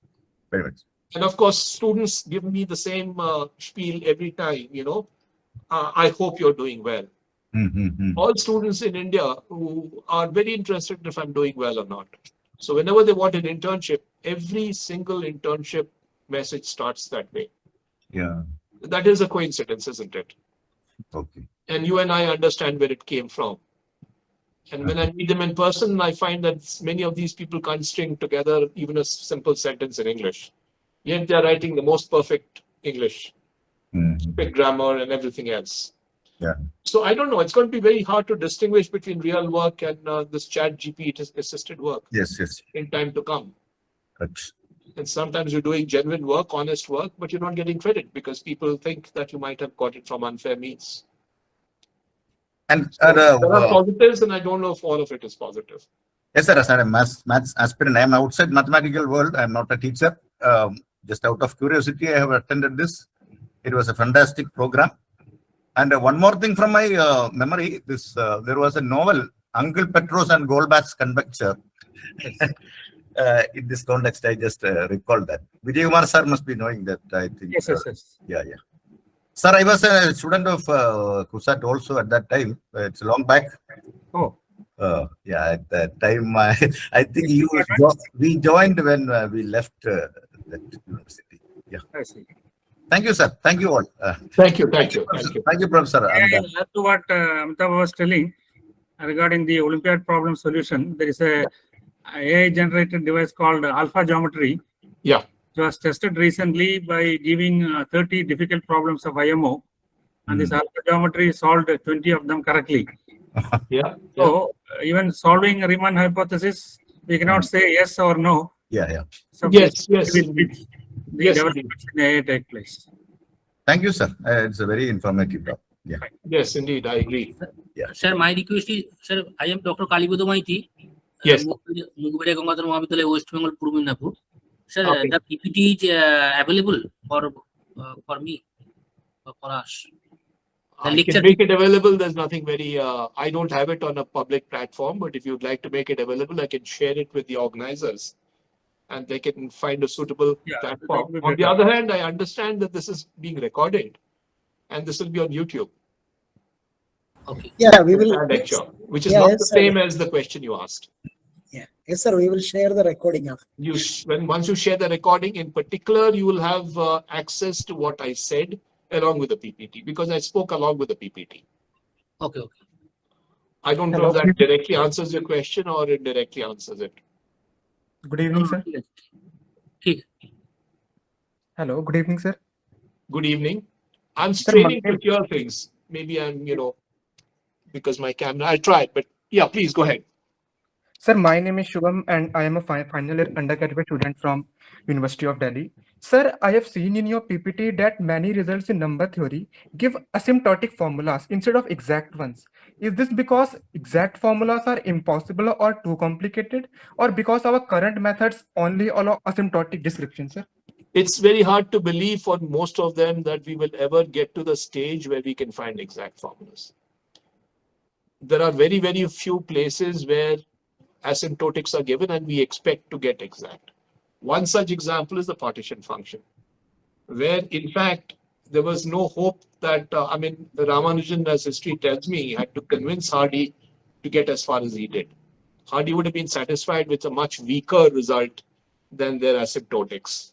very much. And of course, students give me the same spiel every time, you know, I hope you're doing well. Mhm. All students in India who are very interested if I'm doing well or not. So whenever they want an internship, every single internship message starts that way. Yeah. That is a coincidence, isn't it? Okay. And you and I understand where it came from. And when I meet them in person, I find that many of these people can't string together even a simple sentence in English. Yet they're writing the most perfect English, Mhm. perfect grammar and everything else. Yeah. So I don't know. It's going to be very hard to distinguish between real work and this chat GPT assisted work Yes, yes. in time to come. Correct. And sometimes you're doing genuine work, honest work, but you're not getting credit because people think that you might have got it from unfair means. And There are positives, and I don't know if all of it is positive. yes, sir. As a maths aspirant, I am outside mathematical world. I am not a teacher. Just out of curiosity, I have attended this. It was a fantastic program. And one more thing from my memory, there was a novel, Uncle Petros and Goldbach's Conjecture. In this context, I just recalled that. Vinod Kumar sir must be knowing that, I think. Yes, yes, yes. Yeah, yeah. Sir, I was a student of KUSAT also at that time. It's long back. Oh, Yeah, at that time, I think we joined when we left that university. Yeah. I see. Thank you, sir. Thank you all. Thank you, thank you, thank you. Thank you, Professor. Yeah, I'll add to what Amitabha was telling regarding the Olympiad problem solution. There is a AI-generated device called Alpha Geometry. Yeah. It was tested recently by giving 30 difficult problems of IMO, and this Alpha Geometry solved 20 of them correctly. Yeah. So even solving a Riemann hypothesis, we cannot say yes or no. Yeah, yeah. So Yes, the yes. Yes, developments in AI take place. Thank you, sir. It's a very informative talk. Yeah. Yes, indeed, I agree. Sir, my request is, sir, I am Dr. Kalibodho Maiti. Yes. Mugubere Gangadhar Mahavidyalaya, West Bengal, Purbo Medinipur. Sir, Okay. the PPT is available for me, for us. The I lecture. can make it available. There's nothing very, I don't have it on a public platform, but if you'd like to make it available, I can share it with the organizers and they can find a suitable Yeah, platform. that would be On the better. other hand, I understand that this is being recorded and this will be on YouTube. Okay. Yeah, we will. Our lecture, which is Yeah, not yes, the sir. same as the question you asked. Yeah. Yes, sir. We will share the recording of. Once you share the recording, in particular, you will have access to what I said along with the PPT because I spoke along with the PPT. Okay, okay. I don't know if that directly answers your question or indirectly answers it. Good evening, sir. Okay. Hello, good evening, sir. Good evening. I'm Sir, straining to Monday- hear things. Maybe I'm, because my camera, I tried, but yeah, please go ahead. Sir, my name is Shubham and I am a final year undergraduate student from University of Delhi. Sir, I have seen in your PPT that many results in number theory give asymptotic formulas instead of exact ones. Is this because exact formulas are impossible or too complicated, or because our current methods only allow asymptotic description, sir? It's very hard to believe for most of them that we will ever get to the stage where we can find exact formulas. There are very, very few places where asymptotics are given and we expect to get exact. One such example is the partition function, where in fact there was no hope that, Ramanujan, as history tells me, had to convince Hardy to get as far as he did. Hardy would have been satisfied with a much weaker result than their asymptotics.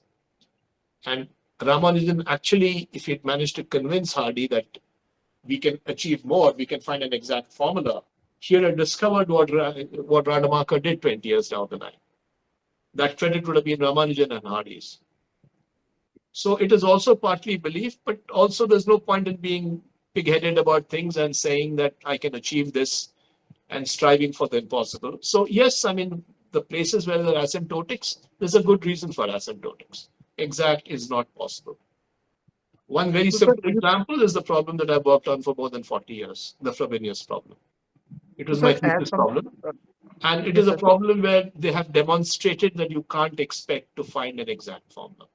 And Ramanujan actually, if he'd managed to convince Hardy that we can achieve more, we can find an exact formula, he had discovered what Rademacher did 20 years down the line. That credit would have been Ramanujan and Hardy's. So it is also partly belief, but also there's no point in being pig-headed about things and saying that I can achieve this and striving for the impossible. So yes, I mean, the places where there are asymptotics, there's a good reason for asymptotics. Exact is not possible. One very simple example is the problem that I've worked on for more than 40 years, the Frobenius problem. It was my thesis problem. And it is a problem where they have demonstrated that you can't expect to find an exact formula.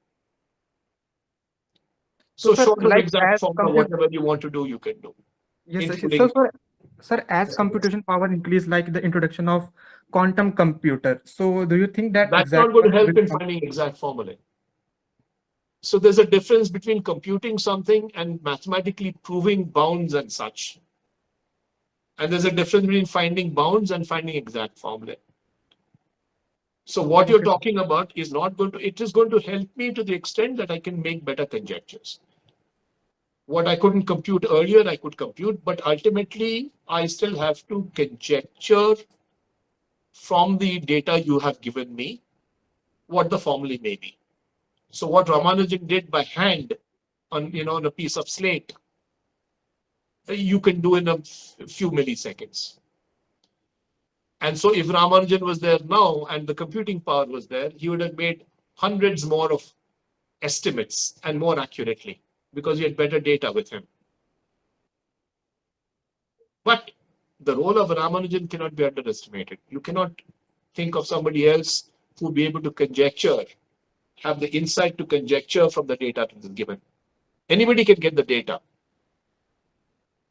So short of exact formula, whatever you want to do, you can do. Yes, sir, as computation power increase, like the introduction of quantum computer. So do you think that that's not going to help in finding exact formula? So there's a difference between computing something and mathematically proving bounds and such. And there's a difference between finding bounds and finding exact formula. So what you're talking about is not going to, it is going to help me to the extent that I can make better conjectures. What I couldn't compute earlier, I could compute, but ultimately I still have to conjecture from the data you have given me what the formula may be. So what Ramanujan did by hand on, on a piece of slate, you can do in a few milliseconds. And so if Ramanujan was there now and the computing power was there, he would have made hundreds more of estimates and more accurately, because he had better data with him. But the role of Ramanujan cannot be underestimated. You cannot think of somebody else who would be able to conjecture, have the insight to conjecture from the data that is given. Anybody can get the data.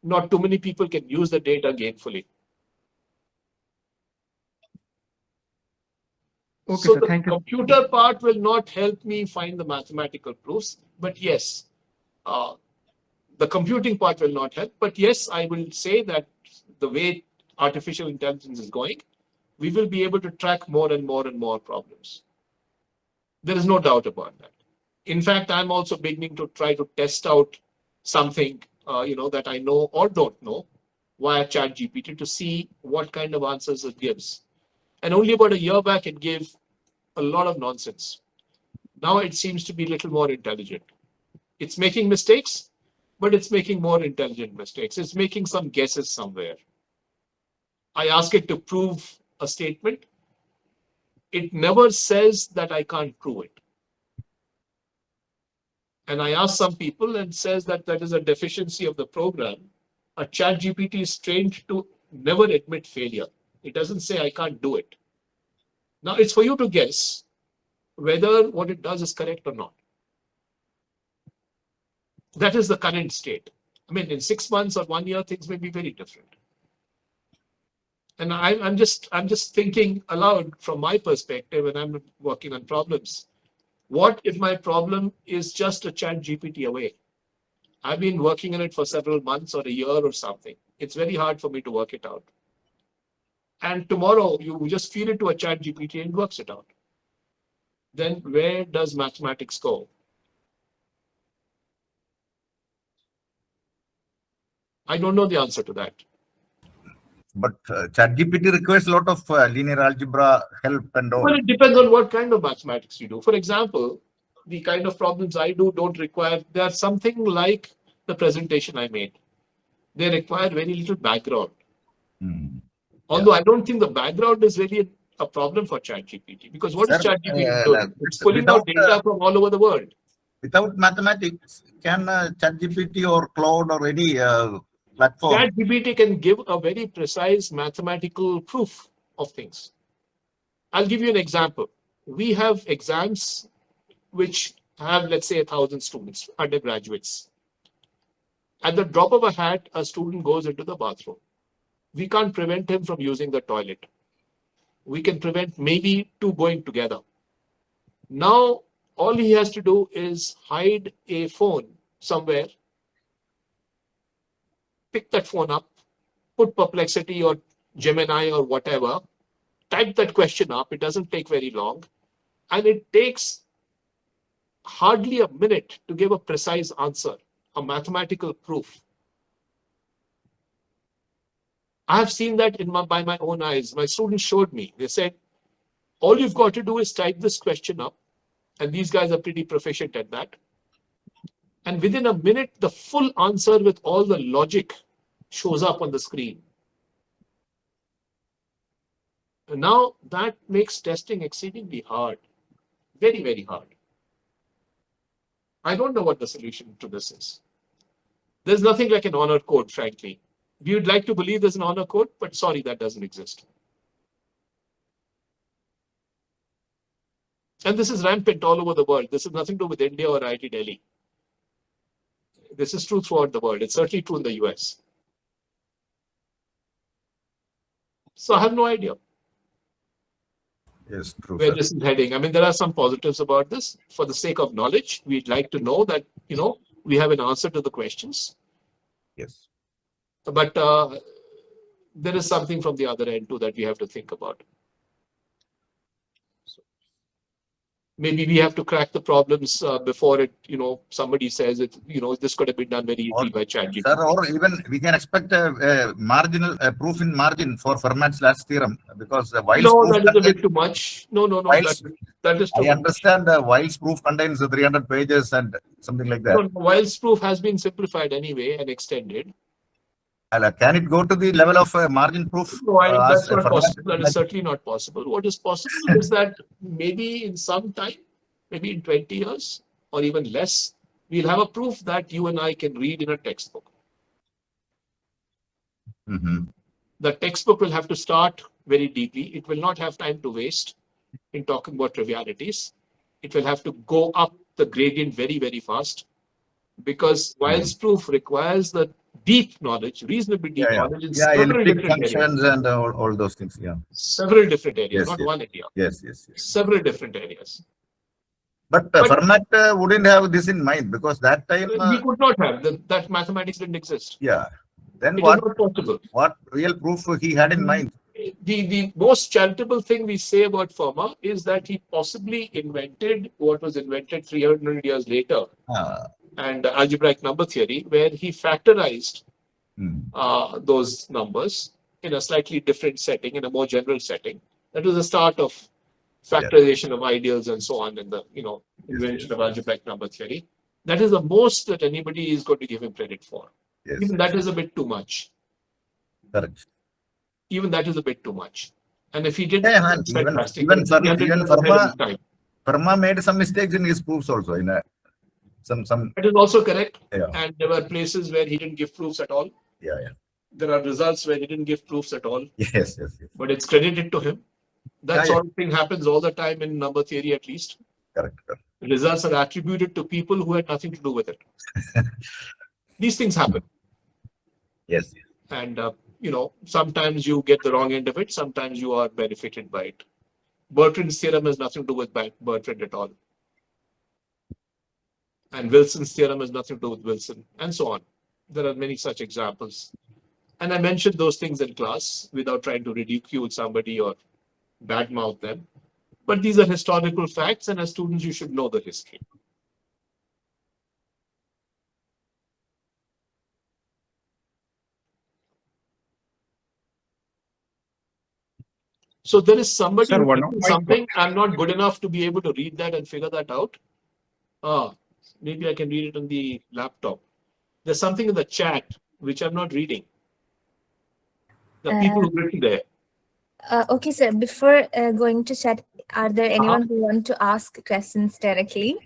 Not too many people can use the data gainfully. Okay, so sir, the thank you. computer part will not help me find the mathematical proofs, but yes, the computing part will not help. But yes, I will say that the way artificial intelligence is going, we will be able to track more and more and more problems. There is no doubt about that. In fact, I'm also beginning to try to test out something, that I know or don't know via ChatGPT to see what kind of answers it gives. And only about a year back, it gave a lot of nonsense. Now it seems to be a little more intelligent. It's making mistakes, but it's making more intelligent mistakes. It's making some guesses somewhere. I ask it to prove a statement. It never says that I can't prove it. And I ask some people and says that that is a deficiency of the program. A ChatGPT is trained to never admit failure. It doesn't say I can't do it. Now it's for you to guess whether what it does is correct or not. That is the current state. I mean, in 6 months or 1 year, things may be very different. And I'm just thinking aloud from my perspective when I'm working on problems. What if my problem is just a ChatGPT away? I've been working on it for several months or a year or something. It's very hard for me to work it out. And tomorrow you just feed it to a ChatGPT and it works it out. Then where does mathematics go? I don't know the answer to that. But ChatGPT requires a lot of linear algebra help and all. Well, it depends on what kind of mathematics you do. For example, the kind of problems I do don't require, they are something like the presentation I made. They require very little background. Although I don't think the background is really a problem for ChatGPT, because what is ChatGPT doing? It's pulling out data from all over the world. Without mathematics, can ChatGPT or Cloud or any platform? ChatGPT can give a very precise mathematical proof of things. I'll give you an example. We have exams which have, let's say, 1,000 students, undergraduates. At the drop of a hat, a student goes into the bathroom. We can't prevent him from using the toilet. We can prevent maybe two going together. Now, all he has to do is hide a phone somewhere, pick that phone up, put Perplexity or Gemini or whatever, type that question up. It doesn't take very long. And it takes hardly a minute to give a precise answer, a mathematical proof. I have seen that by my own eyes. My students showed me. They said, All you've got to do is type this question up, and these guys are pretty proficient at that. And within a minute, the full answer with all the logic shows up on the screen. And now that makes testing exceedingly hard, very, very hard. I don't know what the solution to this is. There's nothing like an honor code, frankly. We would like to believe there's an honor code, but sorry, that doesn't exist. And this is rampant all over the world. This has nothing to do with India or IIT Delhi. This is true throughout the world. It's certainly true in the US. So I have no idea Yes, true. where this is heading. I mean, there are some positives about this. For the sake of knowledge, we'd like to know that, we have an answer to the questions. Yes. But there is something from the other end too that we have to think about. Maybe we have to crack the problems before it, somebody says it, this could have been done very easily by ChatGPT. Sir, or even we can expect a marginal proof in margin for Fermat's theorem, because while no, that is a bit too much. No, that is too much. I understand while's proof contains 300 pages and something like that. No, while's proof has been simplified anyway and extended. Can it go to the level of margin proof? No, that's not possible. That is certainly not possible. What is possible is that maybe in some time, maybe in 20 years or even less, we'll have a proof that you and I can read in a textbook. The textbook will have to start very deeply. It will not have time to waste in talking about trivialities. It will have to go up the gradient very, very fast, because while's proof requires the deep knowledge, reasonably deep knowledge in several different functions areas. And all those things. Yeah. Several different areas, Yes, not yes. one area. Yes. Several different areas. But Fermat wouldn't have this in mind, because that time. We could not have that mathematics didn't exist. Yeah. Then It what? is not possible. What real proof he had in mind? The most charitable thing we say about Fermat is that he possibly invented what was invented 300 years later, and algebraic number theory, where he factorized those numbers in a slightly different setting, in a more general setting. That was the start of factorization of ideals and so on in the invention of algebraic number theory. That is the most that anybody is going to give him credit for. Yes. Even that is a bit too much. Correct. Even that is a bit too much. And if he did, Even Fermat made some mistakes in his proofs also. Some. That is also correct. Yeah. And there were places where he didn't give proofs at all. Yeah. There are results where he didn't give proofs at all. Yes. But it's credited to him. That sort of thing happens all the time in number theory, at least. Correct. Results are attributed to people who had nothing to do with it. These things happen. Yes. And, sometimes you get the wrong end of it. Sometimes you are benefited by it. Bertrand's theorem has nothing to do with Bertrand at all. And Wilson's theorem has nothing to do with Wilson, and so on. There are many such examples. And I mentioned those things in class without trying to ridicule somebody or badmouth them. But these are historical facts, and as students, you should know the history. So there is somebody Sir, who one of did my something. I'm not good enough to be able to read that and figure that out. Maybe I can read it on the laptop. There's something in the chat which I'm not reading. The people who written there. Okay, sir. Before going to chat, are there anyone who want to ask questions directly?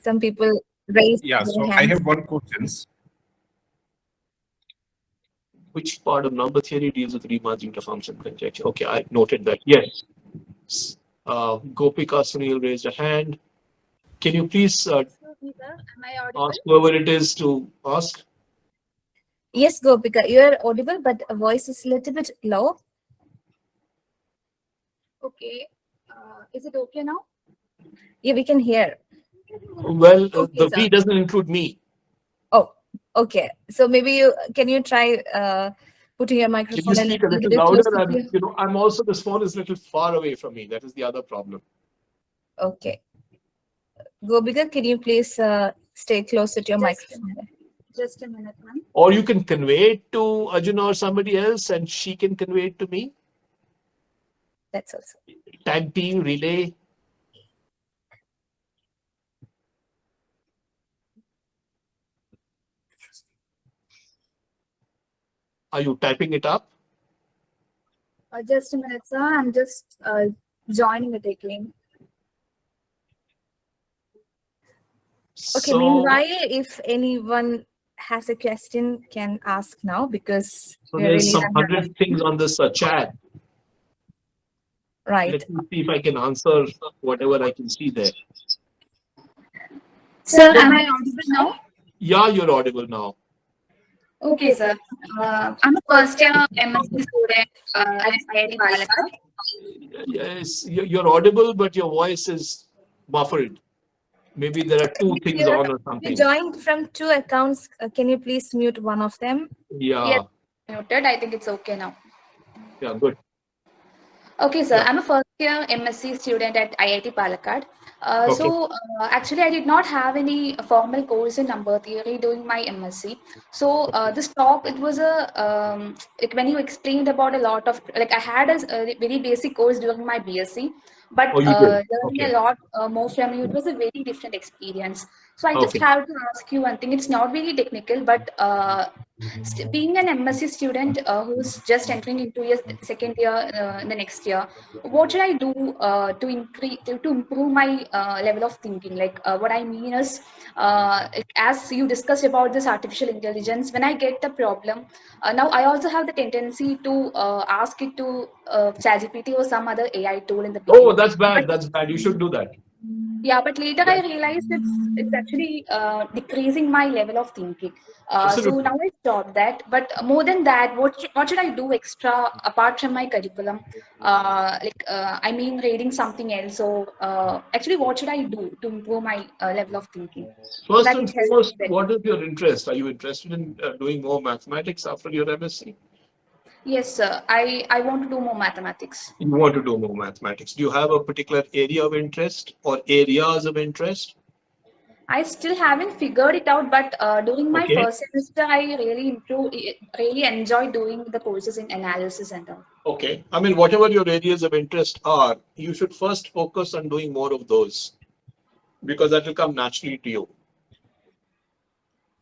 Some people raised Yeah, their so hands. I have one question. Which part of number theory deals with Riemann zeta function conjecture? Okay, I noted that. Yes. Gopika Sunil raised a hand. Can you please ask whoever it is to ask? Yes, Gopika, you are audible, but voice is a little bit low. Okay. Is it okay now? Yeah, we can hear. Well, Okay, the sir. V doesn't include me. Oh, okay. So maybe can you try putting your Can microphone you a speak a little little bit louder? closer to you? I'm also, this phone is a little far away from me. That is the other problem. Okay. Gopika, can you please stay closer to your microphone? Just a minute, ma'am. Or you can convey it to Arjuna or somebody else and she can convey it to me. That's also. Tag team, relay. Are you typing it up? Just a minute, sir. I'm just joining it again. Okay, So, meanwhile, if anyone has a question, can ask now because we're there's really some running out of 100 things on this chat. Right. Let me see if I can answer whatever I can see there. Sir, am I audible now? Yeah, you're audible now. Okay, sir. I'm a first year MSc student at IIT Palakkad. Yes, you're audible, but your voice is muffled. Maybe there are two things on or You something. joined from 2 accounts. Can you please mute one of them? Yeah, Yes. Muted. I think it's okay now. yeah, good. Okay, sir. Yeah. I'm a first year MSc student at IIT Palakkad. Okay. Actually, I did not have any formal course in number theory during my MSc. So, this talk, it was like when you explained about a lot of, like I had a very basic course during my BSc, but Oh, you did? learning Okay. a lot more from you, it was a very different experience. So, I just Okay. have to ask you one thing. It's not very technical, but being an MSc student who's just entering into your second year in the next year, what should I do to improve my level of thinking? Like what I mean is, as you discussed about this artificial intelligence, when I get the problem, now I also have the tendency to ask it to ChatGPT or some other AI tool in the beginning. Oh, that's bad. That's bad. You should do that. Yeah, but later I realized it's actually decreasing my level of thinking. So Absolutely. now I stopped that. But more than that, what should I do extra apart from my curriculum? I mean, reading something else. So actually, what should I do to improve my level of thinking? First That and would help foremost, me better. what is your interest? Are you interested in doing more mathematics after your MSc? Yes, sir. I want to do more mathematics. You want to do more mathematics. Do you have a particular area of interest or areas of interest? I still haven't figured it out, but during my Okay. first semester, I really enjoyed doing the courses in analysis and all. Okay. I mean, whatever your areas of interest are, you should first focus on doing more of those because that will come naturally to you.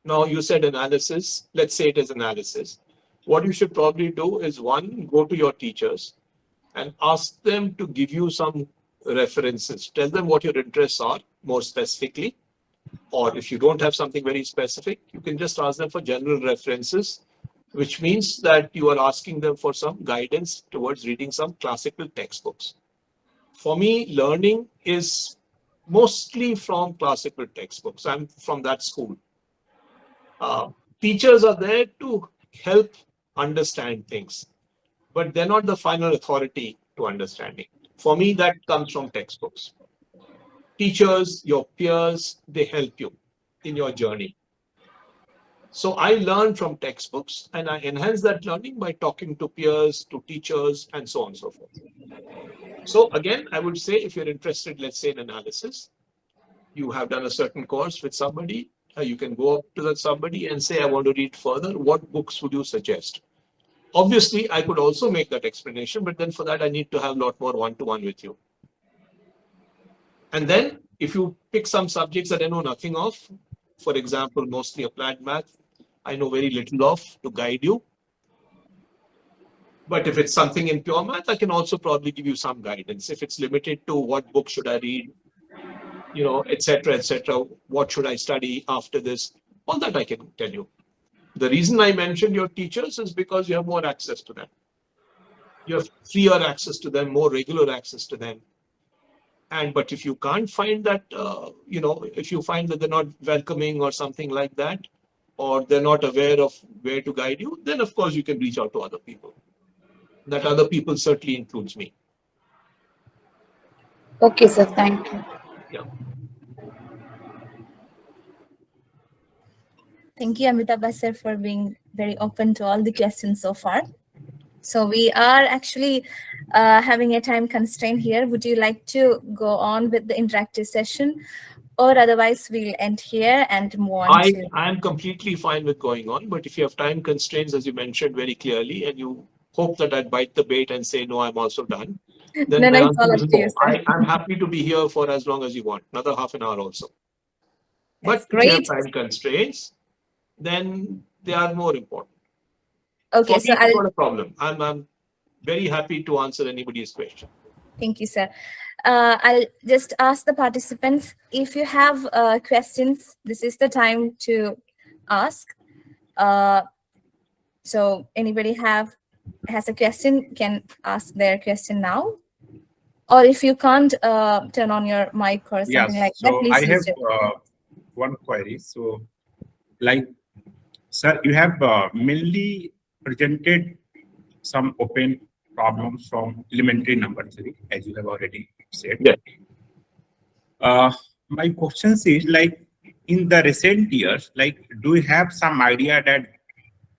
Now, you said analysis. Let's say it is analysis. What you should probably do is one, go to your teachers and ask them to give you some references. Tell them what your interests are more specifically. Or if you don't have something very specific, you can just ask them for general references, which means that you are asking them for some guidance towards reading some classical textbooks. For me, learning is mostly from classical textbooks. I'm from that school. Teachers are there to help understand things, but they're not the final authority to understanding. For me, that comes from textbooks. Teachers, your peers, they help you in your journey. So I learn from textbooks and I enhance that learning by talking to peers, to teachers, and so on and so forth. So again, I would say if you're interested, let's say in analysis, you have done a certain course with somebody, you can go up to that somebody and say, I want to read further. What books would you suggest? Obviously, I could also make that explanation, but then for that, I need to have a lot more one-to-one with you. And then if you pick some subjects that I know nothing of, for example, mostly applied math, I know very little of to guide you. But if it's something in pure math, I can also probably give you some guidance. If it's limited to what book should I read, etc., what should I study after this, all that I can tell you. The reason I mentioned your teachers is because you have more access to them. You have freer access to them, more regular access to them. But if you can't find that, if you find that they're not welcoming or something like that, or they're not aware of where to guide you, then of course you can reach out to other people. That other people certainly includes me. Okay, sir. Thank you. Yeah. Thank you, Amitabha sir, for being very open to all the questions so far. So we are actually having a time constraint here. Would you like to go on with the interactive session? Or otherwise, we'll end here and move on to... I am completely fine with going on, but if you have time constraints, as you mentioned very clearly, and you hope that I'd bite the bait and say, no, I'm also done, then No, my it's all answer up is to you, no. sir. I'm happy to be here for as long as you want, another half an hour also. That's But if you have great. time constraints, then they are more important. Okay, For so me, it's I'll not a problem. I'm very happy to answer anybody's question. thank you, sir. I'll just ask the participants if you have questions. This is the time to ask. So anybody has a question can ask their question now, or if you can't turn on your mic or something Yes. like that, So please I have use it. one query. So, like, sir, you have mainly presented some open problems from elementary number theory, as you have already said. Yeah. My question is, like, in the recent years, like, do you have some idea that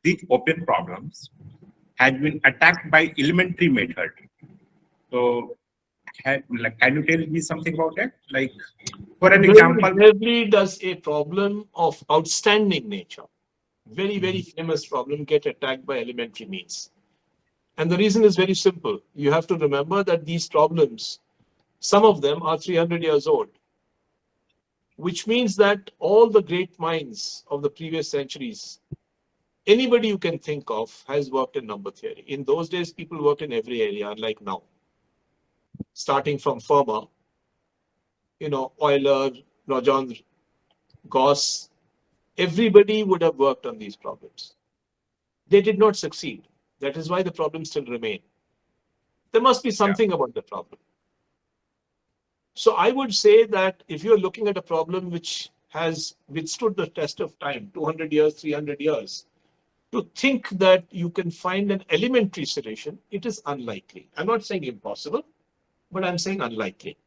these open problems has been attacked by elementary method? So, like, can you tell me something about that? Like, for an example, Rarely does a problem of outstanding nature, very famous problem, get attacked by elementary means. And the reason is very simple. You have to remember that these problems, some of them are 300 years old, which means that all the great minds of the previous centuries, anybody you can think of, has worked in number theory. In those days, people worked in every area, unlike now. Starting from Fermat, Euler, Legendre, Gauss, everybody would have worked on these problems. They did not succeed. That is why the problems still remain. There must be something about the problem. So I would say that if you're looking at a problem which has withstood the test of time, 200 years, 300 years, to think that you can find an elementary solution, it is unlikely. I'm not saying impossible, but I'm saying unlikely.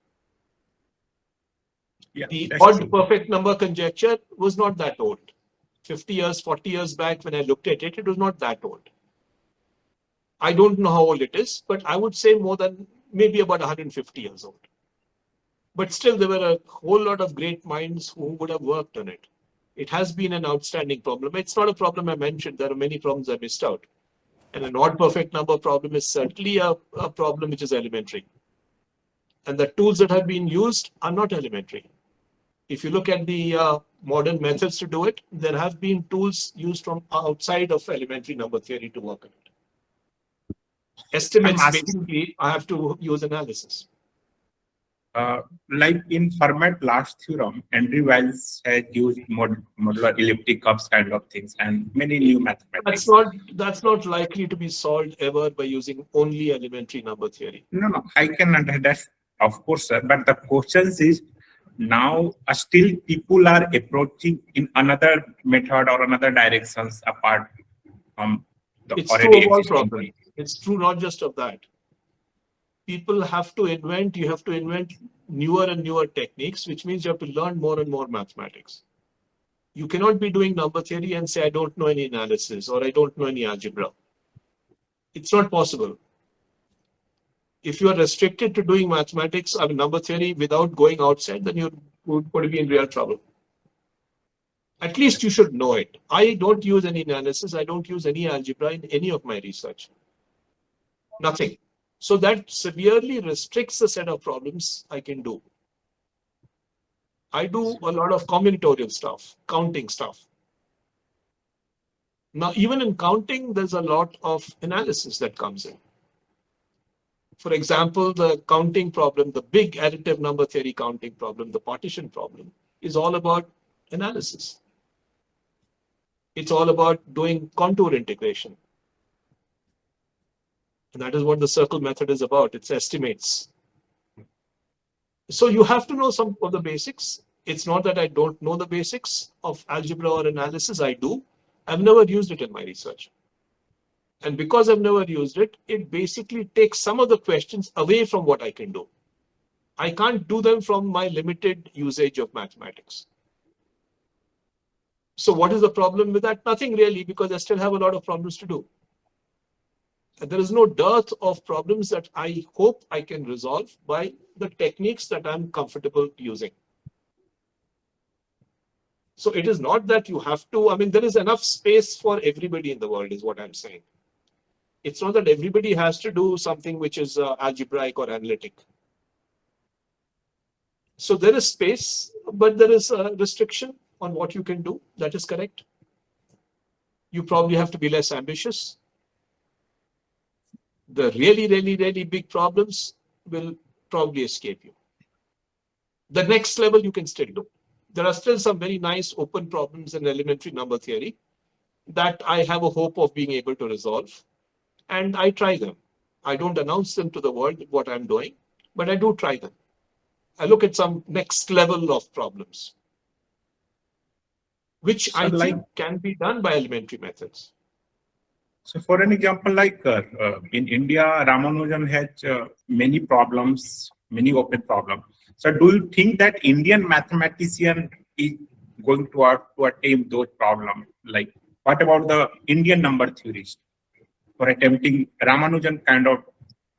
yeah, The that's odd true. perfect number conjecture was not that old. 50 years, 40 years back when I looked at it, it was not that old. I don't know how old it is, but I would say more than maybe about 150 years old. But still, there were a whole lot of great minds who would have worked on it. It has been an outstanding problem. It's not a problem I mentioned. There are many problems I missed out. And an odd perfect number problem is certainly a problem which is elementary. And the tools that have been used are not elementary. If you look at the modern methods to do it, there have been tools used from outside of elementary number theory to work on it. Estimates, basically, I have to use analysis. Like in Fermat last theorem, Andrew Wiles has used modular elliptic curves kind of things and many new mathematics. That's not likely to be solved ever by using only elementary number theory. No, I can understand that, of course, sir. But the question is, now still people are approaching in another method or another directions apart from the It's already true of all existing problems. one. It's true not just of that. People have to invent, you have to invent newer and newer techniques, which means you have to learn more and more mathematics. You cannot be doing number theory and say, I don't know any analysis or I don't know any algebra. It's not possible. If you are restricted to doing mathematics, I mean number theory without going outside, then you're going to be in real trouble. At least you should know it. I don't use any analysis. I don't use any algebra in any of my research. Nothing. So that severely restricts the set of problems I can do. I do a lot of combinatorial stuff, counting stuff. Now, even in counting, there's a lot of analysis that comes in. For example, the counting problem, the big additive number theory counting problem, the partition problem, is all about analysis. It's all about doing contour integration. And that is what the circle method is about. It's estimates. So you have to know some of the basics. It's not that I don't know the basics of algebra or analysis. I do. I've never used it in my research. And because I've never used it, it basically takes some of the questions away from what I can do. I can't do them from my limited usage of mathematics. So what is the problem with that? Nothing really, because I still have a lot of problems to do. And there is no dearth of problems that I hope I can resolve by the techniques that I'm comfortable using. So it is not that you have to, I mean, there is enough space for everybody in the world is what I'm saying. It's not that everybody has to do something which is algebraic or analytic. So there is space, but there is a restriction on what you can do. That is correct. You probably have to be less ambitious. The really big problems will probably escape you. The next level you can still do. There are still some very nice open problems in elementary number theory that I have a hope of being able to resolve. And I try them. I don't announce them to the world what I'm doing, but I do try them. I look at some next level of problems, which I think can be done by elementary methods. So for an example, like in India, Ramanujan has many problems, many open problems. So do you think that Indian mathematician is going to attempt those problems? Like, what about the Indian number theorists for attempting Ramanujan kind of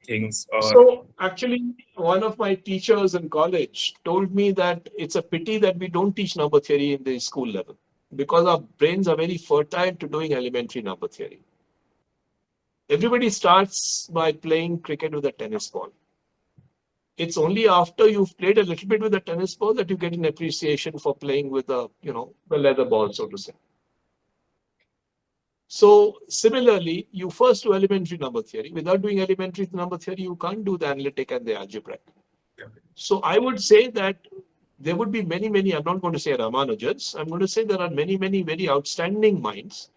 things? So actually, one of my teachers in college told me that it's a pity that we don't teach number theory in the school level, because our brains are very fertile to doing elementary number theory. Everybody starts by playing cricket with a tennis ball. It's only after you've played a little bit with a tennis ball that you get an appreciation for playing with a, the leather ball, so to say. So similarly, you first do elementary number theory. Without doing elementary number theory, you can't do the analytic and the algebraic. So I would say that there would be many, I'm not going to say Ramanujans, I'm going to say there are many very outstanding minds.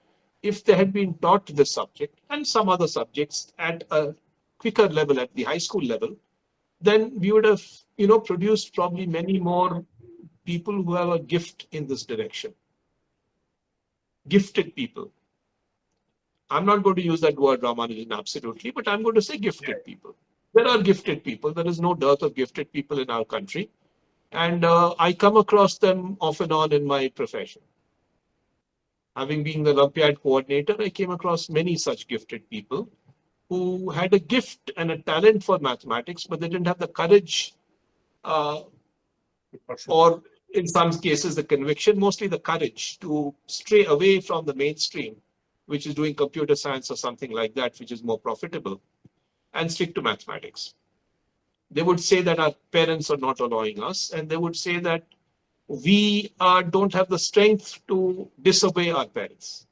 If they had been taught this subject and some other subjects at a quicker level, at the high school level, then we would have, produced probably many more people who have a gift in this direction. Gifted people. I'm not going to use that word Ramanujan absolutely, but I'm going to say gifted people. There are gifted people. There is no dearth of gifted people in our country. And I come across them off and on in my profession. Having been the Olympiad coordinator, I came across many such gifted people who had a gift and a talent for mathematics, but they didn't have the courage or in some cases the conviction, mostly the courage to stray away from the mainstream, which is doing computer science or something like that, which is more profitable, and stick to mathematics. They would say that our parents are not allowing us, and they would say that we don't have the strength to disobey our parents.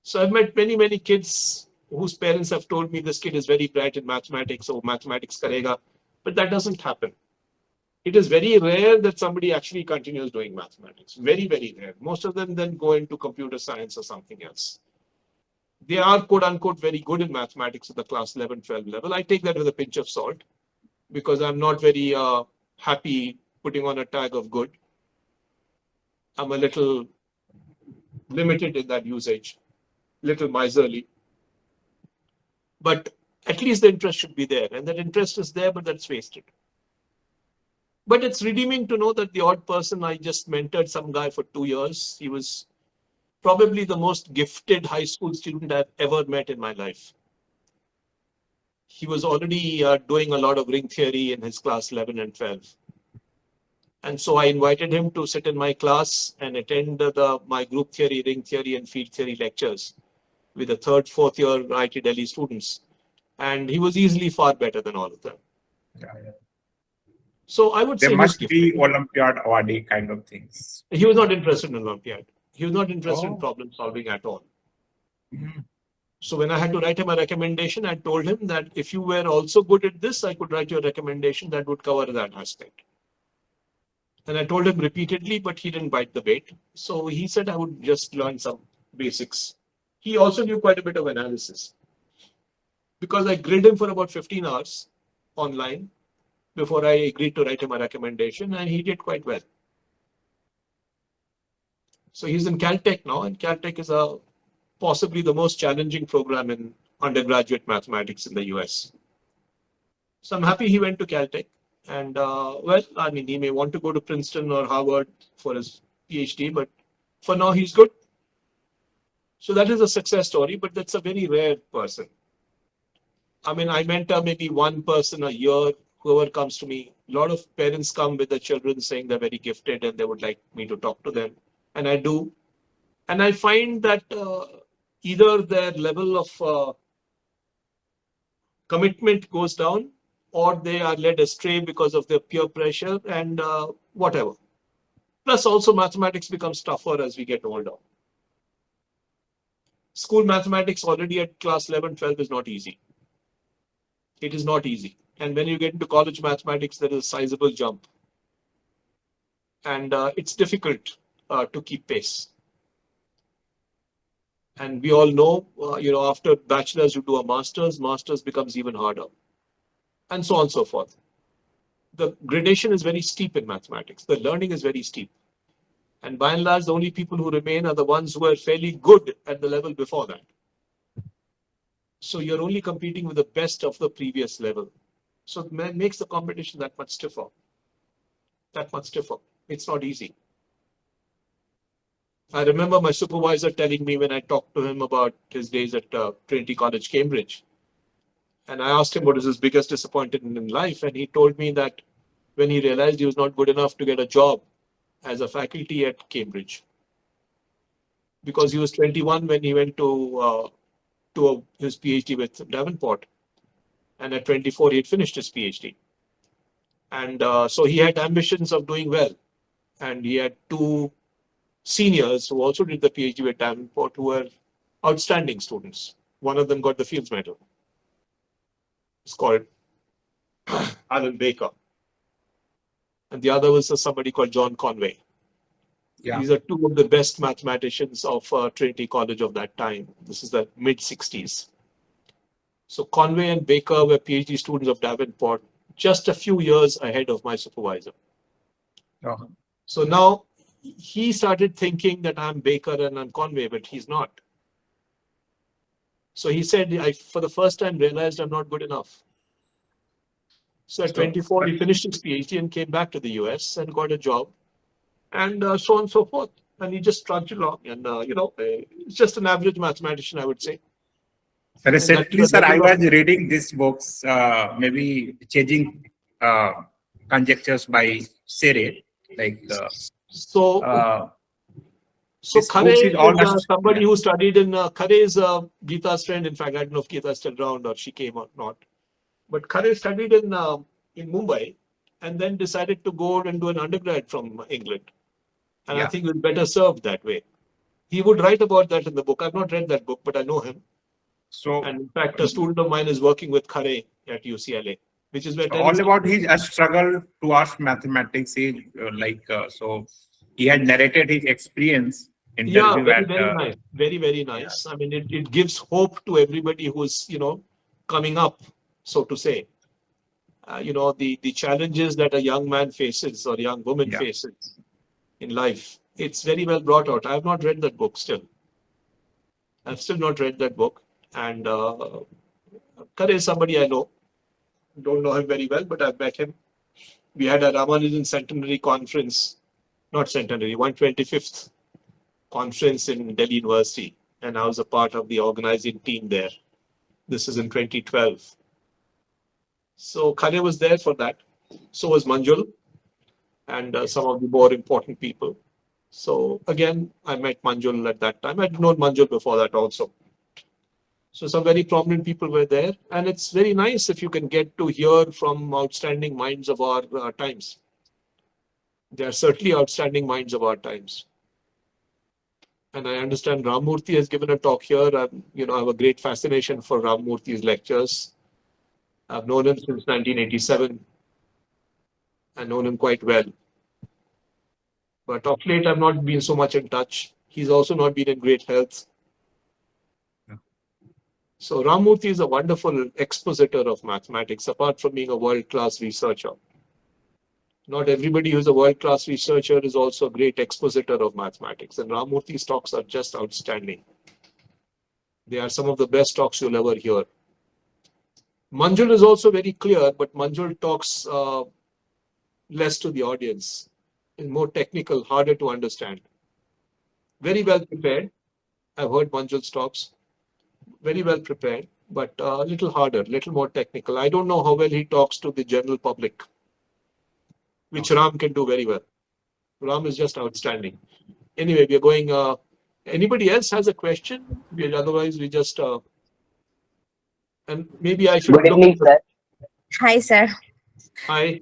So I've met many kids whose parents have told me this kid is very bright in mathematics, or mathematics karega, but that doesn't happen. It is very rare that somebody actually continues doing mathematics. Very rare. Most of them then go into computer science or something else. They are quote unquote very good in mathematics at the class 11, 12 level. I take that with a pinch of salt because I'm not very happy putting on a tag of good. I'm a little limited in that usage, little miserly. But at least the interest should be there, and that interest is there, but that's wasted. But it's redeeming to know that the odd person, I just mentored some guy for 2 years. He was probably the most gifted high school student I've ever met in my life. He was already doing a lot of ring theory in his class 11 and 12. And so I invited him to sit in my class and attend my group theory, ring theory, and field theory lectures with the 3rd, 4th year IIT Delhi students. And he was easily far better than all of them. So I would say there must be Olympiad awardee kind of things. He was not interested in Olympiad. He was not interested in problem solving at all. So when I had to write him a recommendation, I told him that if you were also good at this, I could write you a recommendation that would cover that aspect. And I told him repeatedly, but he didn't bite the bait. So he said I would just learn some basics. He also knew quite a bit of analysis, because I grilled him for about 15 hours online before I agreed to write him a recommendation, and he did quite well. So he's in Caltech now, and Caltech is possibly the most challenging program in undergraduate mathematics in the US. So I'm happy he went to Caltech. And he may want to go to Princeton or Harvard for his PhD, but for now he's good. So that is a success story, but that's a very rare person. I mean, I mentor maybe one person a year, whoever comes to me. A lot of parents come with their children saying they're very gifted and they would like me to talk to them. And I do. And I find that either their level of commitment goes down, or they are led astray because of their peer pressure and whatever. Plus also mathematics becomes tougher as we get older. School mathematics already at class 11, 12 is not easy. It is not easy. And when you get into college mathematics, there is a sizable jump. And it's difficult to keep pace. And we all know, after bachelor's, you do a master's becomes even harder. And so on and so forth. The gradation is very steep in mathematics. The learning is very steep. And by and large, the only people who remain are the ones who are fairly good at the level before that. So you're only competing with the best of the previous level. So it makes the competition that much stiffer. That much stiffer. It's not easy. I remember my supervisor telling me when I talked to him about his days at Trinity College, Cambridge. And I asked him what is his biggest disappointment in life. And he told me that when he realized he was not good enough to get a job as a faculty at Cambridge, because he was 21 when he went to his PhD with Davenport. And at 24, he had finished his PhD. And so he had ambitions of doing well. And he had two seniors who also did the PhD with Davenport who were outstanding students. One of them got the Fields Medal. It's called Alan Baker. And the other was somebody called John Conway. Yeah. These are two of the best mathematicians of Trinity College of that time. This is the mid-60s. So Conway and Baker were PhD students of Davenport, just a few years ahead of my supervisor. Uh-huh. So now he started thinking that I'm Baker and I'm Conway, but he's not. So he said, I, for the first time, realized I'm not good enough. So at 24, he finished his PhD and came back to the US and got a job, and so on and so forth. And he just trudged along. And, it's just an average mathematician, I would say. Recently, sir, I was reading these books, maybe Changing Conjectures by Serre. So 𝕬𝕐 is somebody who studied in, 𝕬𝕐 is Geeta's friend. In fact, I don't know if Geeta is still around or she came or not. But 𝕬𝕐 studied in Mumbai and then decided to go and do an undergrad from England. And I think he was better served that way. He would write about that in the book. I've not read that book, but I know him. So, and in fact, a student of mine is working with 𝕬𝕐 at UCLA, which is where all about his struggle towards mathematics. He so he had narrated his experience. Yeah, very nice, very nice. Yeah. I mean, it gives hope to everybody who's coming up, so to say. The challenges that a young man faces or a young woman faces in life. It's very well brought out. I have not read that book still. I've still not read that book. And 𝕬𝕐 is somebody I know. Don't know him very well, but I've met him. We had a Ramanujan centenary conference, not centenary, 125th conference in Delhi University. And I was a part of the organizing team there. This is in 2012. So 𝕬𝕐 was there for that. So was Manjul and some of the more important people. So again, I met Manjul at that time. I'd known Manjul before that also. So some very prominent people were there. And it's very nice if you can get to hear from outstanding minds of our times. They are certainly outstanding minds of our times. And I understand Ramamurthy has given a talk here. I have a great fascination for Ramamurthy's lectures. I've known him since 1987. I've known him quite well. But of late, I've not been so much in touch. He's also not been in great health. So Ramamurthy is a wonderful expositor of mathematics, apart from being a world-class researcher. Not everybody who's a world-class researcher is also a great expositor of mathematics. And Ramamurthy's talks are just outstanding. They are some of the best talks you'll ever hear. Manjul is also very clear, but Manjul talks less to the audience, is more technical, harder to understand. Very well prepared. I've heard Manjul's talks. Very well prepared, but a little harder, a little more technical. I don't know how well he talks to the general public, which Ram can do very well. Ram is just outstanding. Anyway, we are going Anybody else has a question? Otherwise, we just and maybe I should Good look evening, at sir. Hi, sir. Hi.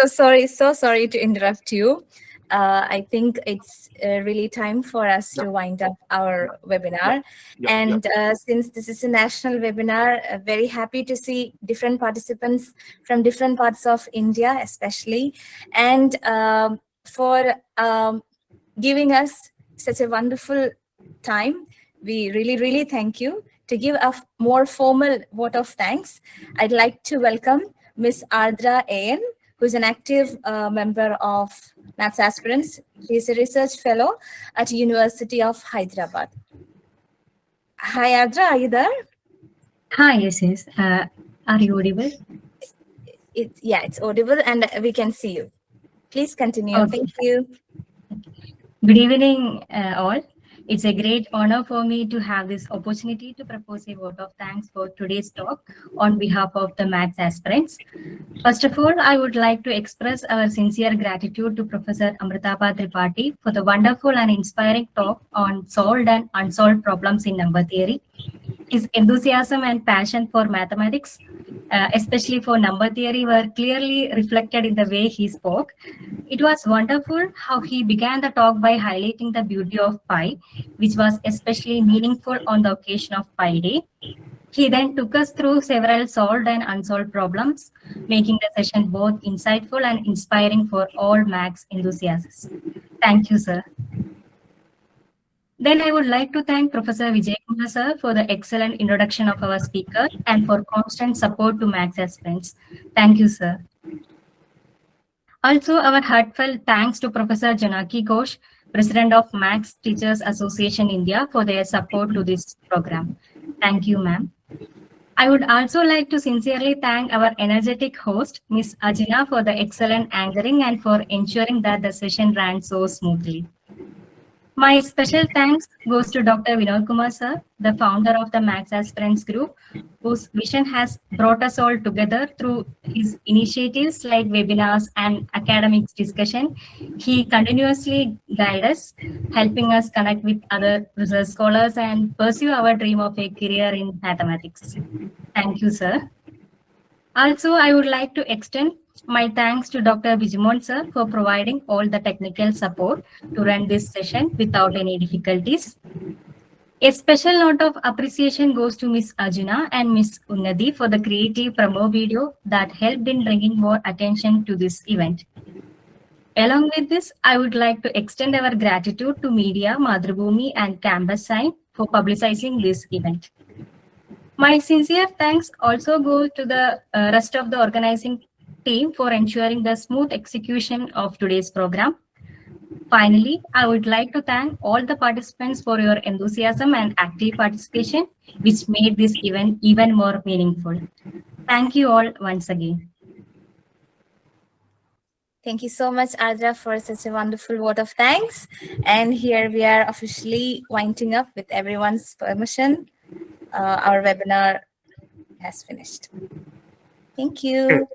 So sorry to interrupt you. I think it's really time for us to wind up our webinar. And since this is a national webinar, very happy to see different participants from different parts of India, especially, and for giving us such a wonderful time. We really thank you. To give a more formal vote of thanks, I'd like to welcome Ms. Ardra A.N., who's an active member of Maths Aspirants. She's a research fellow at University of Hyderabad. Hi, Ardra, are you there? Hi, yes. Are you audible? It's audible and we can see you. Please continue. Okay. Thank you. Good evening, all. It's a great honor for me to have this opportunity to propose a vote of thanks for today's talk on behalf of the Maths Aspirants. First of all, I would like to express our sincere gratitude to Professor Amitabha Tripathi for the wonderful and inspiring talk on solved and unsolved problems in number theory. His enthusiasm and passion for mathematics, especially for number theory, were clearly reflected in the way he spoke. It was wonderful how he began the talk by highlighting the beauty of pi, which was especially meaningful on the occasion of Pi Day. He then took us through several solved and unsolved problems, making the session both insightful and inspiring for all maths enthusiasts. Thank you, sir. Then I would like to thank Professor Kumar sir for the excellent introduction of our speaker and for constant support to Maths Aspirants. Thank you, sir. Also, our heartfelt thanks to Professor Janaki Ghosh, President of Maths Teachers Association India, for their support to this program. Thank you, ma'am. I would also like to sincerely thank our energetic host, Ms. Ajina, for the excellent anchoring and for ensuring that the session ran so smoothly. My special thanks goes to Dr. Vinod Kumar sir, the founder of the Maths Aspirants Group, whose vision has brought us all together through his initiatives like webinars and academics discussion. He continuously guides us, helping us connect with other research scholars and pursue our dream of a career in mathematics. Thank you, sir. Also, I would like to extend my thanks to Dr. Bijumon sir for providing all the technical support to run this session without any difficulties. A special note of appreciation goes to Ms. Arjuna and Ms. Unnati for the creative promo video that helped in bringing more attention to this event. Along with this, I would like to extend our gratitude to media, Madhrubhumi and Campus Sign for publicizing this event. My sincere thanks also go to the rest of the organizing team for ensuring the smooth execution of today's program. Finally, I would like to thank all the participants for your enthusiasm and active participation, which made this event even more meaningful. Thank you all once again. Thank you so much, Ardra, for such a wonderful vote of thanks. And here we are officially winding up with everyone's permission. Our webinar has finished. Thank you.